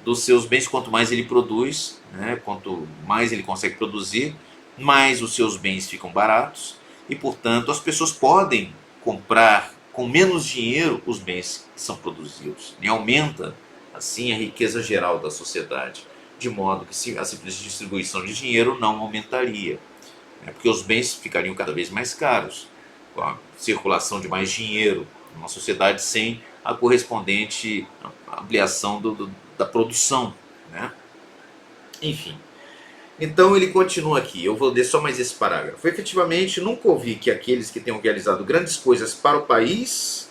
Speaker 1: dos seus bens. Quanto mais ele produz, quanto mais ele consegue produzir, mais os seus bens ficam baratos e, portanto, as pessoas podem comprar com menos dinheiro os bens que são produzidos. E aumenta, assim, a riqueza geral da sociedade, de modo que a simples distribuição de dinheiro não aumentaria, porque os bens ficariam cada vez mais caros, com a circulação de mais dinheiro numa sociedade sem a correspondente ampliação da produção. Enfim, então ele continua aqui, eu vou ler só mais esse parágrafo. Efetivamente, nunca ouvi que aqueles que tenham realizado grandes coisas para o país,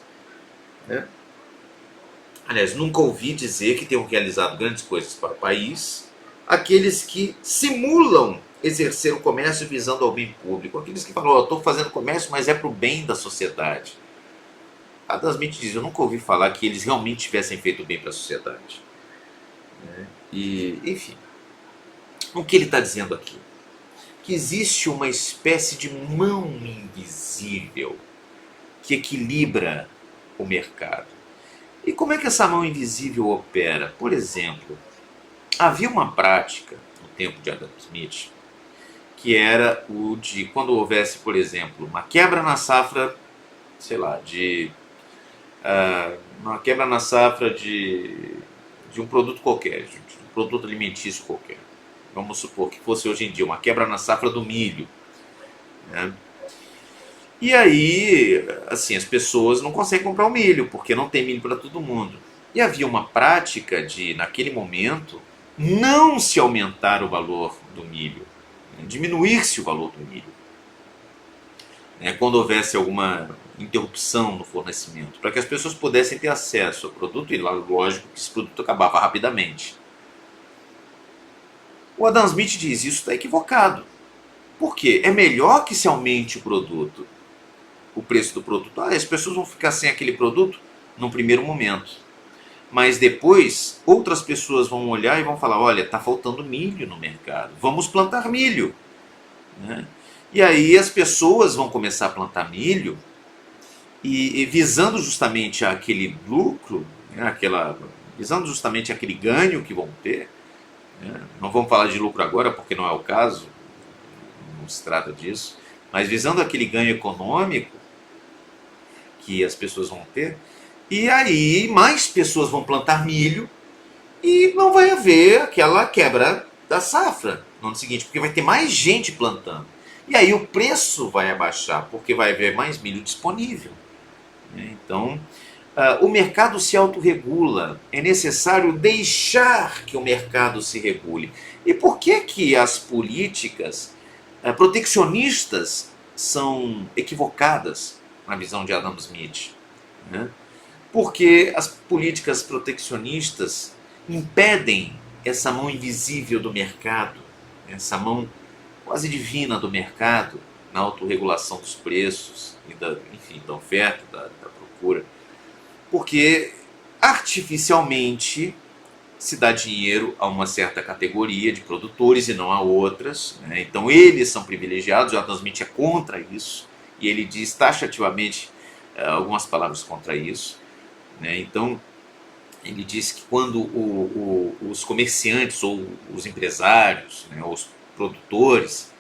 Speaker 1: aliás, nunca ouvi dizer que tenham realizado grandes coisas para o país, aqueles que simulam exercer o comércio visando ao bem público, aqueles que falam: estou fazendo comércio, mas é para o bem da sociedade. Adam Smith diz: eu nunca ouvi falar que eles realmente tivessem feito bem para a sociedade. E, enfim, o que ele está dizendo aqui? Que existe uma espécie de mão invisível que equilibra o mercado. E como é que essa mão invisível opera? Por exemplo, havia uma prática no tempo de Adam Smith que era o de quando houvesse, por exemplo, uma quebra na safra, sei lá, uma quebra na safra de um produto qualquer, de um produto alimentício qualquer. Vamos supor que fosse hoje em dia uma quebra na safra do milho, né? E aí, assim, as pessoas não conseguem comprar o milho, porque não tem milho para todo mundo. E havia uma prática de, naquele momento, não se aumentar o valor do milho, né? Diminuir-se o valor do milho, né? Quando houvesse alguma interrupção no fornecimento, para que as pessoas pudessem ter acesso ao produto, e lógico que esse produto acabava rapidamente. O Adam Smith diz isso está equivocado. Por quê? É melhor que se aumente o produto, o preço do produto. As pessoas vão ficar sem aquele produto num primeiro momento. Mas depois, outras pessoas vão olhar e vão falar, olha, está faltando milho no mercado, vamos plantar milho, né? E aí as pessoas vão começar a plantar milho e visando justamente aquele lucro, né, visando justamente aquele ganho que vão ter, né? Não vamos falar de lucro agora porque não é o caso, não se trata disso, mas visando aquele ganho econômico que as pessoas vão ter, e aí mais pessoas vão plantar milho e não vai haver aquela quebra da safra no ano seguinte, porque vai ter mais gente plantando. E aí o preço vai abaixar, porque vai haver mais milho disponível, né? Então, o mercado se autorregula. É necessário deixar que o mercado se regule. E por que que as políticas protecionistas são equivocadas na visão de Adam Smith, né? Porque as políticas protecionistas impedem essa mão invisível do mercado, essa mão quase divina do mercado na autorregulação dos preços e da oferta, da procura, porque artificialmente se dá dinheiro a uma certa categoria de produtores e não a outras, né? Então eles são privilegiados. O Adam Smith é contra isso e ele diz taxativamente algumas palavras contra isso, né? Então ele diz que quando os comerciantes ou os empresários, né, os produtores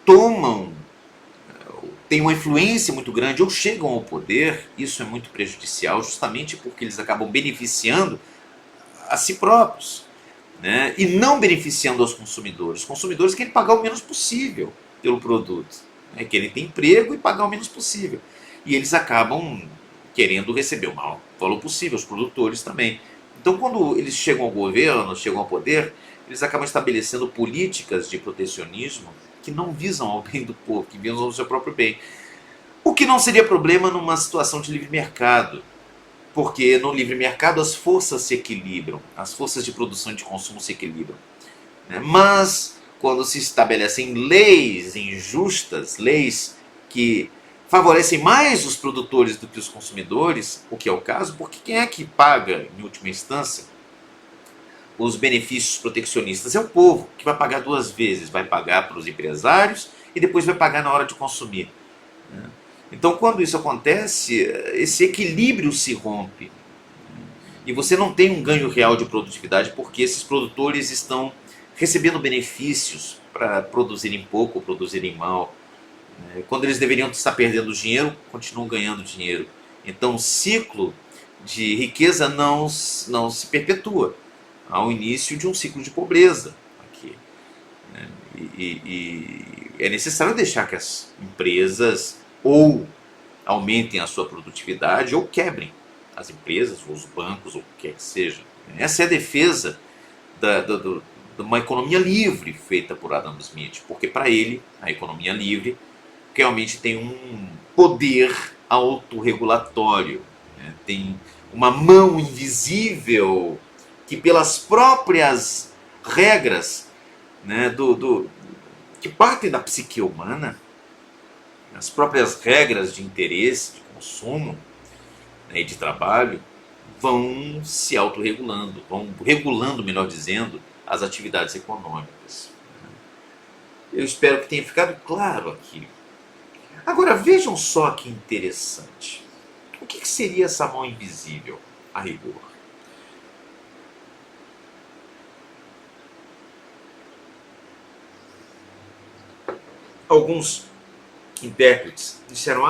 Speaker 1: tomam, têm uma influência muito grande ou chegam ao poder, isso é muito prejudicial, justamente porque eles acabam beneficiando a si próprios, né, e não beneficiando aos consumidores. Os consumidores querem pagar o menos possível pelo produto, né, querem ter emprego e pagar o menos possível. E eles acabam querendo receber o maior valor possível, os produtores também. Então, quando eles chegam ao governo, chegam ao poder, eles acabam estabelecendo políticas de protecionismo que não visam ao bem do povo, que visam ao seu próprio bem. O que não seria problema numa situação de livre mercado, porque no livre mercado as forças se equilibram, as forças de produção e de consumo se equilibram, né? Mas quando se estabelecem leis injustas, leis que favorecem mais os produtores do que os consumidores, o que é o caso, porque quem é que paga, em última instância, os benefícios protecionistas? É o povo, que vai pagar duas vezes, vai pagar para os empresários e depois vai pagar na hora de consumir, né? Então, quando isso acontece, esse equilíbrio se rompe e você não tem um ganho real de produtividade porque esses produtores estão recebendo benefícios para produzirem pouco ou produzirem mal. Quando eles deveriam estar perdendo dinheiro, continuam ganhando dinheiro. Então o ciclo de riqueza não se perpetua. Há o início de um ciclo de pobreza aqui, né? E é necessário deixar que as empresas ou aumentem a sua produtividade ou quebrem as empresas, ou os bancos, ou o que quer que seja. Essa é a defesa de uma economia livre feita por Adam Smith, porque para ele a economia livre realmente tem um poder autorregulatório, né? Tem uma mão invisível que pelas próprias regras, né, que partem da psique humana, as próprias regras de interesse, de consumo, né, e de trabalho, vão se autorregulando, vão regulando, melhor dizendo, as atividades econômicas. Eu espero que tenha ficado claro aqui. Agora vejam só que interessante. O que seria essa mão invisível, a rigor? Alguns intérpretes disseram,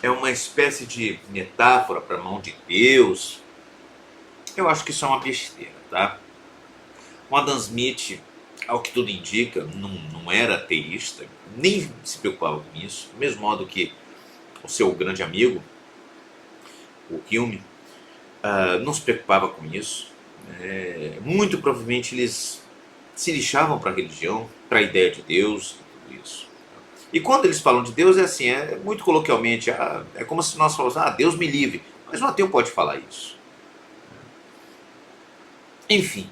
Speaker 1: é uma espécie de metáfora para a mão de Deus. Eu acho que isso é uma besteira, tá? O Adam Smith, ao que tudo indica, não era ateísta, nem se preocupava com isso, do mesmo modo que o seu grande amigo, o Hume, não se preocupava com isso. Muito provavelmente eles se lixavam para a religião, para a ideia de Deus e tudo isso. E quando eles falam de Deus, muito coloquialmente, é como se nós falássemos, Deus me livre. Mas um ateu pode falar isso. Enfim,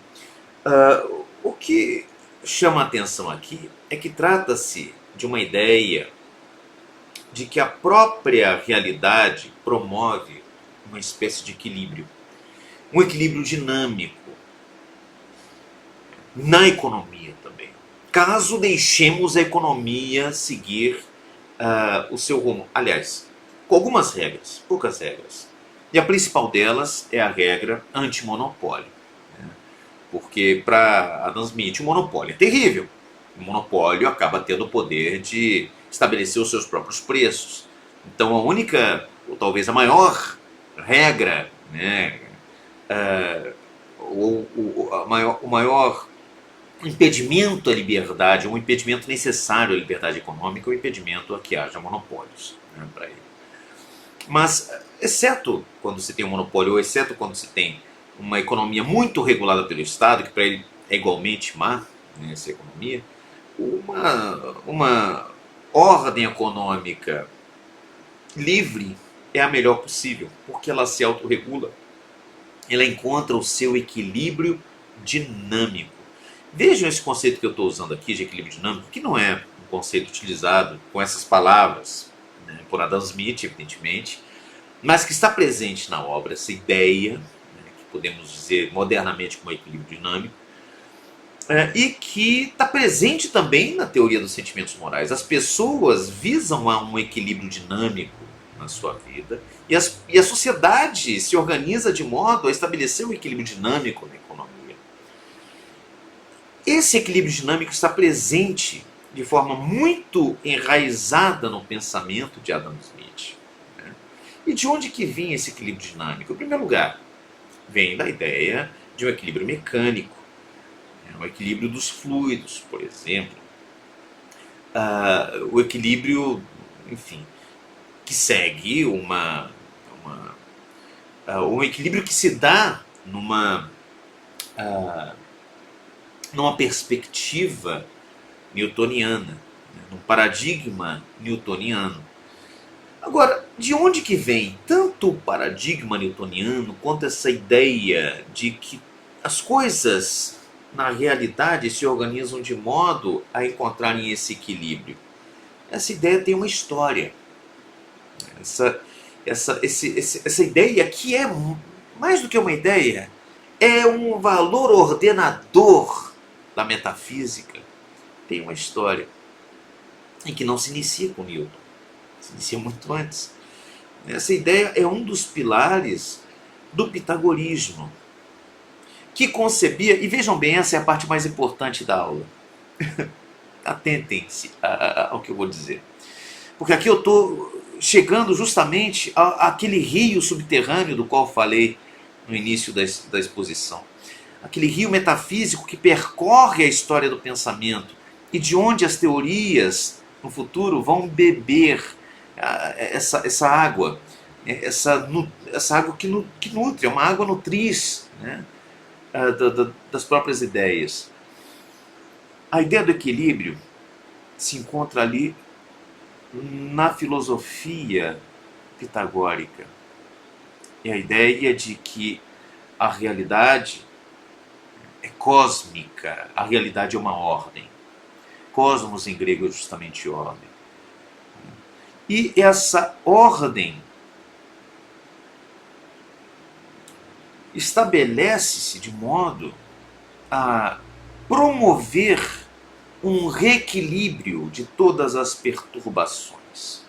Speaker 1: o que chama a atenção aqui é que trata-se de uma ideia de que a própria realidade promove uma espécie de equilíbrio. Um equilíbrio dinâmico na economia também. Caso deixemos a economia seguir o seu rumo. Aliás, com algumas regras, poucas regras. E a principal delas é a regra antimonopólio. Porque para Adam Smith o monopólio é terrível. O monopólio acaba tendo o poder de estabelecer os seus próprios preços. Então a única, ou talvez a maior regra, o maior impedimento à liberdade, um impedimento necessário à liberdade econômica, é o impedimento a que haja monopólios para ele. Mas, exceto quando se tem um monopólio, ou exceto quando se tem uma economia muito regulada pelo Estado, que para ele é igualmente má, essa economia, uma ordem econômica livre é a melhor possível, porque ela se autorregula, ela encontra o seu equilíbrio dinâmico. Vejam esse conceito que eu estou usando aqui de equilíbrio dinâmico, que não é um conceito utilizado com essas palavras, por Adam Smith, evidentemente, mas que está presente na obra, essa ideia, que podemos dizer modernamente como equilíbrio dinâmico, e que está presente também na teoria dos sentimentos morais. As pessoas visam a um equilíbrio dinâmico na sua vida, e a sociedade se organiza de modo a estabelecer um equilíbrio dinâmico na economia. Esse equilíbrio dinâmico está presente de forma muito enraizada no pensamento de Adam Smith. E de onde que vinha esse equilíbrio dinâmico? Em primeiro lugar, vem da ideia de um equilíbrio mecânico, o equilíbrio dos fluidos, por exemplo. O equilíbrio, enfim, que segue um equilíbrio que se dá numa perspectiva newtoniana, num paradigma newtoniano. Agora, de onde que vem tanto o paradigma newtoniano quanto essa ideia de que as coisas na realidade se organizam de modo a encontrarem esse equilíbrio? Essa ideia tem uma história. Essa ideia, que é mais do que uma ideia, é um valor ordenador da metafísica, tem uma história em que não se inicia com Newton, se inicia muito antes. Essa ideia é um dos pilares do pitagorismo, que concebia, e vejam bem, essa é a parte mais importante da aula, atentem-se ao que eu vou dizer, porque aqui eu estou chegando justamente àquele rio subterrâneo do qual falei no início da exposição. Aquele rio metafísico que percorre a história do pensamento e de onde as teorias no futuro vão beber essa água, essa água que nutre, é uma água nutriz, das próprias ideias. A ideia do equilíbrio se encontra ali na filosofia pitagórica. É a ideia de que a realidade é cósmica, a realidade é uma ordem. Cosmos em grego é justamente ordem. E essa ordem estabelece-se de modo a promover um reequilíbrio de todas as perturbações.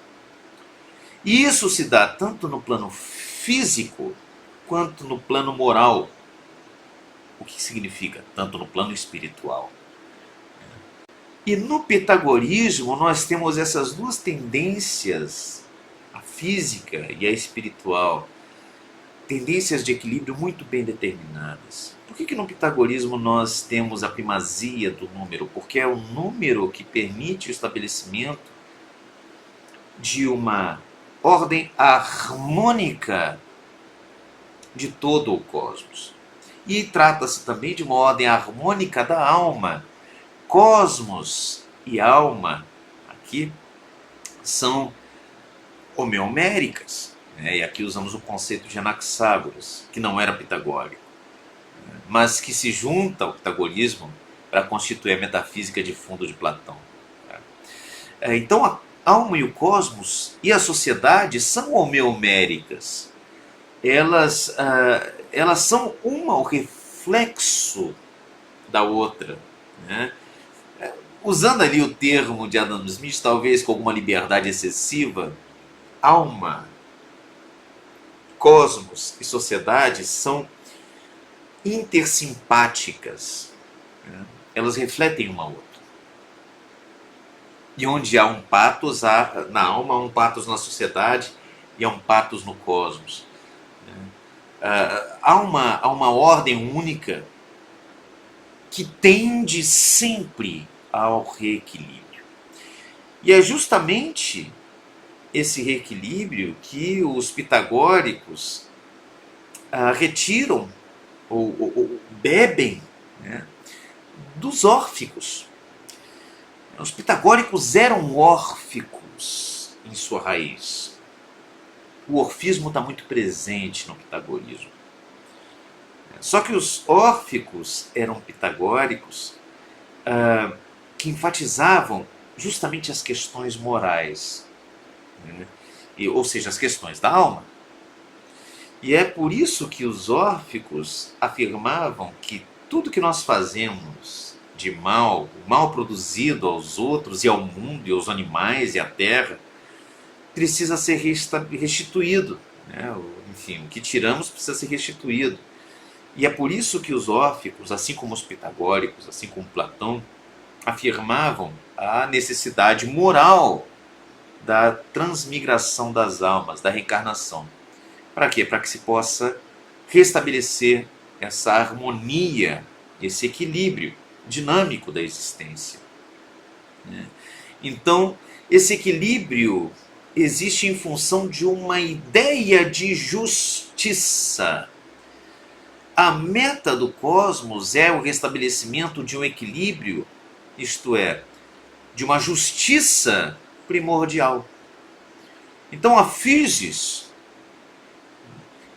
Speaker 1: E isso se dá tanto no plano físico quanto no plano moral. O que significa? Tanto no plano espiritual. E no pitagorismo nós temos essas duas tendências, a física e a espiritual, tendências de equilíbrio muito bem determinadas. Por que no pitagorismo nós temos a primazia do número? Porque é o número que permite o estabelecimento de uma ordem harmônica de todo o cosmos. E trata-se também de uma ordem harmônica da alma. Cosmos e alma aqui são homeoméricas, né? E aqui usamos o conceito de Anaxágoras, que não era pitagórico, mas que se junta ao pitagorismo para constituir a metafísica de fundo de Platão. Então a alma e o cosmos e a sociedade são homeoméricas. Elas são uma o reflexo da outra, né? Usando ali o termo de Adam Smith, talvez com alguma liberdade excessiva, alma, cosmos e sociedade são intersimpáticas, né? Elas refletem uma outra. E onde há um patos, na alma há um patos na sociedade e há um patos no cosmos. Há uma ordem única que tende sempre ao reequilíbrio. E é justamente esse reequilíbrio que os pitagóricos retiram ou bebem, né, dos órficos. Os pitagóricos eram órficos em sua raiz. O orfismo está muito presente no pitagorismo. Só que os órficos eram pitagóricos que enfatizavam justamente as questões morais, né? Ou seja, as questões da alma. E é por isso que os órficos afirmavam que tudo que nós fazemos de mal, o mal produzido aos outros e ao mundo e aos animais e à terra, precisa ser restituído, né? Enfim, o que tiramos precisa ser restituído. E é por isso que os órficos, assim como os pitagóricos, assim como Platão, afirmavam a necessidade moral da transmigração das almas, da reencarnação. Para quê? Para que se possa restabelecer essa harmonia, esse equilíbrio dinâmico da existência. Então, esse equilíbrio existe em função de uma ideia de justiça. A meta do cosmos é o restabelecimento de um equilíbrio, isto é, de uma justiça primordial. Então a physis,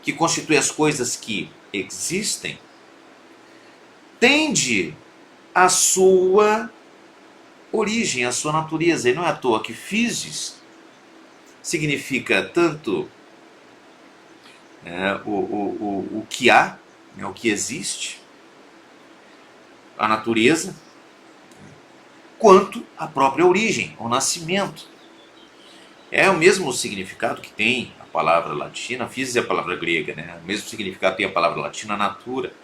Speaker 1: que constitui as coisas que existem, tende à sua origem, à sua natureza. E não é à toa que physis significa tanto o que há, o que existe, a natureza, quanto a própria origem, o nascimento. É o mesmo significado que tem a palavra latina, physis é a palavra grega, né? O mesmo significado tem a palavra latina natura.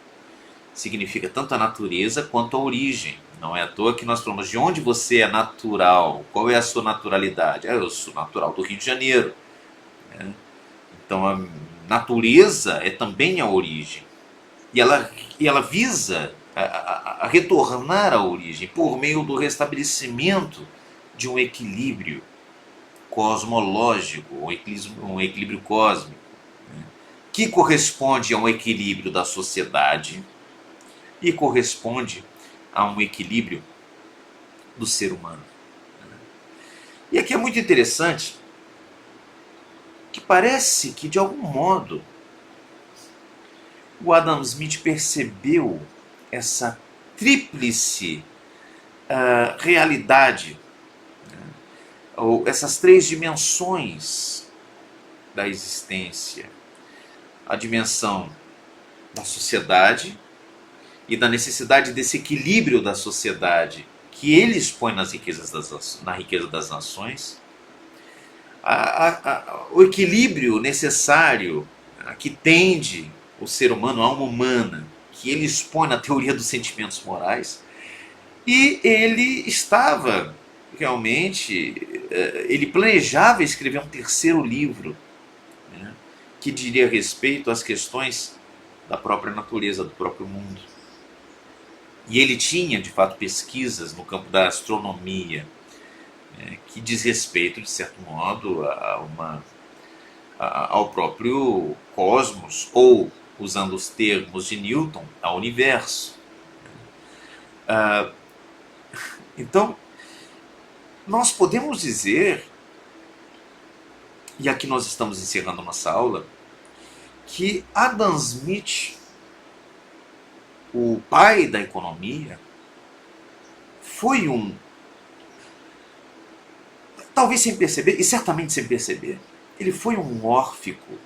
Speaker 1: Significa tanto a natureza quanto a origem. Não é à toa que nós falamos de onde você é natural, qual é a sua naturalidade. Eu sou natural do Rio de Janeiro, né? Então a natureza é também a origem. E ela visa a retornar à origem por meio do restabelecimento de um equilíbrio cosmológico, um equilíbrio cósmico, né, que corresponde a um equilíbrio da sociedade e corresponde a um equilíbrio do ser humano. E aqui é muito interessante que parece que, de algum modo, o Adam Smith percebeu essa tríplice realidade, né, ou essas três dimensões da existência. A dimensão da sociedade e da necessidade desse equilíbrio da sociedade que ele expõe na riqueza das nações. o equilíbrio necessário que tende o ser humano, a alma humana, que ele expõe na teoria dos sentimentos morais, e ele estava realmente, ele planejava escrever um terceiro livro, né, que diria respeito às questões da própria natureza, do próprio mundo. E ele tinha, de fato, pesquisas no campo da astronomia, que diz respeito, de certo modo, ao próprio cosmos, ou, usando os termos de Newton, ao universo. Então, nós podemos dizer, e aqui nós estamos encerrando nossa aula, que Adam Smith, o pai da economia, foi talvez sem perceber, e certamente sem perceber, ele foi um órfico,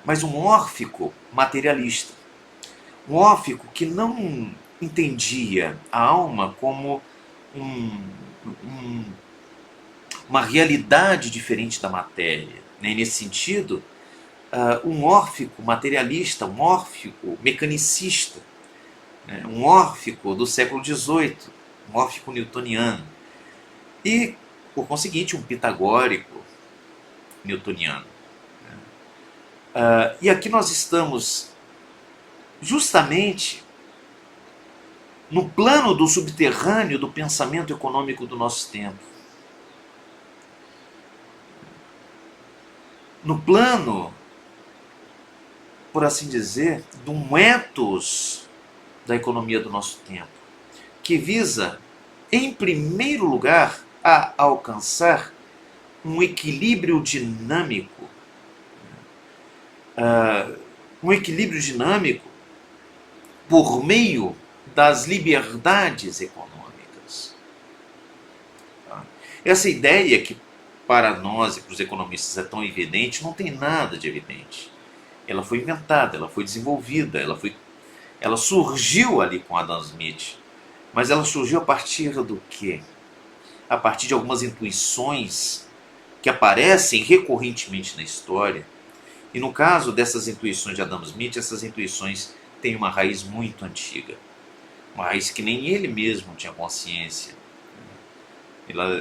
Speaker 1: mas um órfico materialista. Um órfico que não entendia a alma como uma realidade diferente da matéria. Nesse sentido, um órfico materialista, um órfico mecanicista, um órfico do século XVIII, um órfico newtoniano. E, por conseguinte, um pitagórico newtoniano. E aqui nós estamos justamente no plano do subterrâneo do pensamento econômico do nosso tempo. No plano, por assim dizer, de um ethos da economia do nosso tempo, que visa, em primeiro lugar, a alcançar um equilíbrio dinâmico. Um equilíbrio dinâmico por meio das liberdades econômicas. Essa ideia que para nós e para os economistas é tão evidente, não tem nada de evidente. Ela foi inventada, ela foi desenvolvida, ela surgiu ali com Adam Smith. Mas ela surgiu a partir do quê? A partir de algumas intuições que aparecem recorrentemente na história. E no caso dessas intuições de Adam Smith, essas intuições têm uma raiz muito antiga. Uma raiz que nem ele mesmo tinha consciência.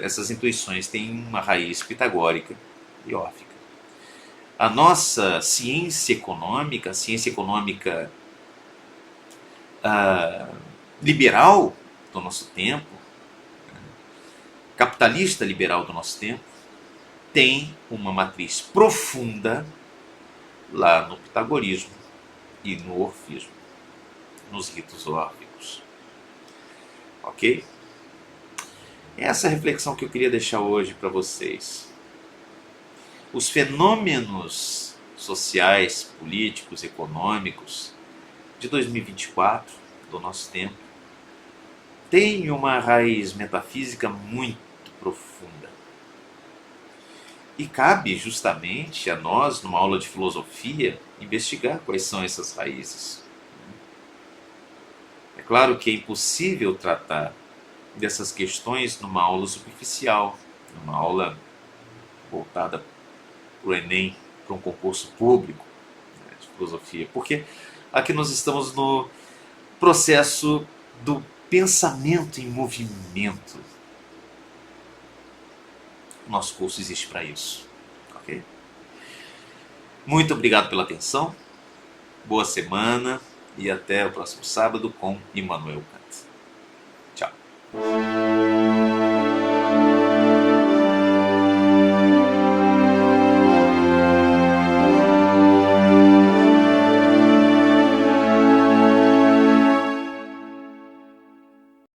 Speaker 1: Essas intuições têm uma raiz pitagórica e órfica. A nossa ciência econômica, liberal do nosso tempo, capitalista liberal do nosso tempo, tem uma matriz profunda lá no pitagorismo e no orfismo, nos ritos órficos. Ok? Essa é a reflexão que eu queria deixar hoje para vocês. Os fenômenos sociais, políticos, econômicos de 2024, do nosso tempo, têm uma raiz metafísica muito profunda. E cabe justamente a nós, numa aula de filosofia, investigar quais são essas raízes. É claro que é impossível tratar dessas questões numa aula superficial, numa aula voltada para o Enem, para um concurso público, de filosofia, porque aqui nós estamos no processo do pensamento em movimento. O nosso curso existe para isso. Ok? Muito obrigado pela atenção, boa semana e até o próximo sábado com Immanuel Kant. Tchau.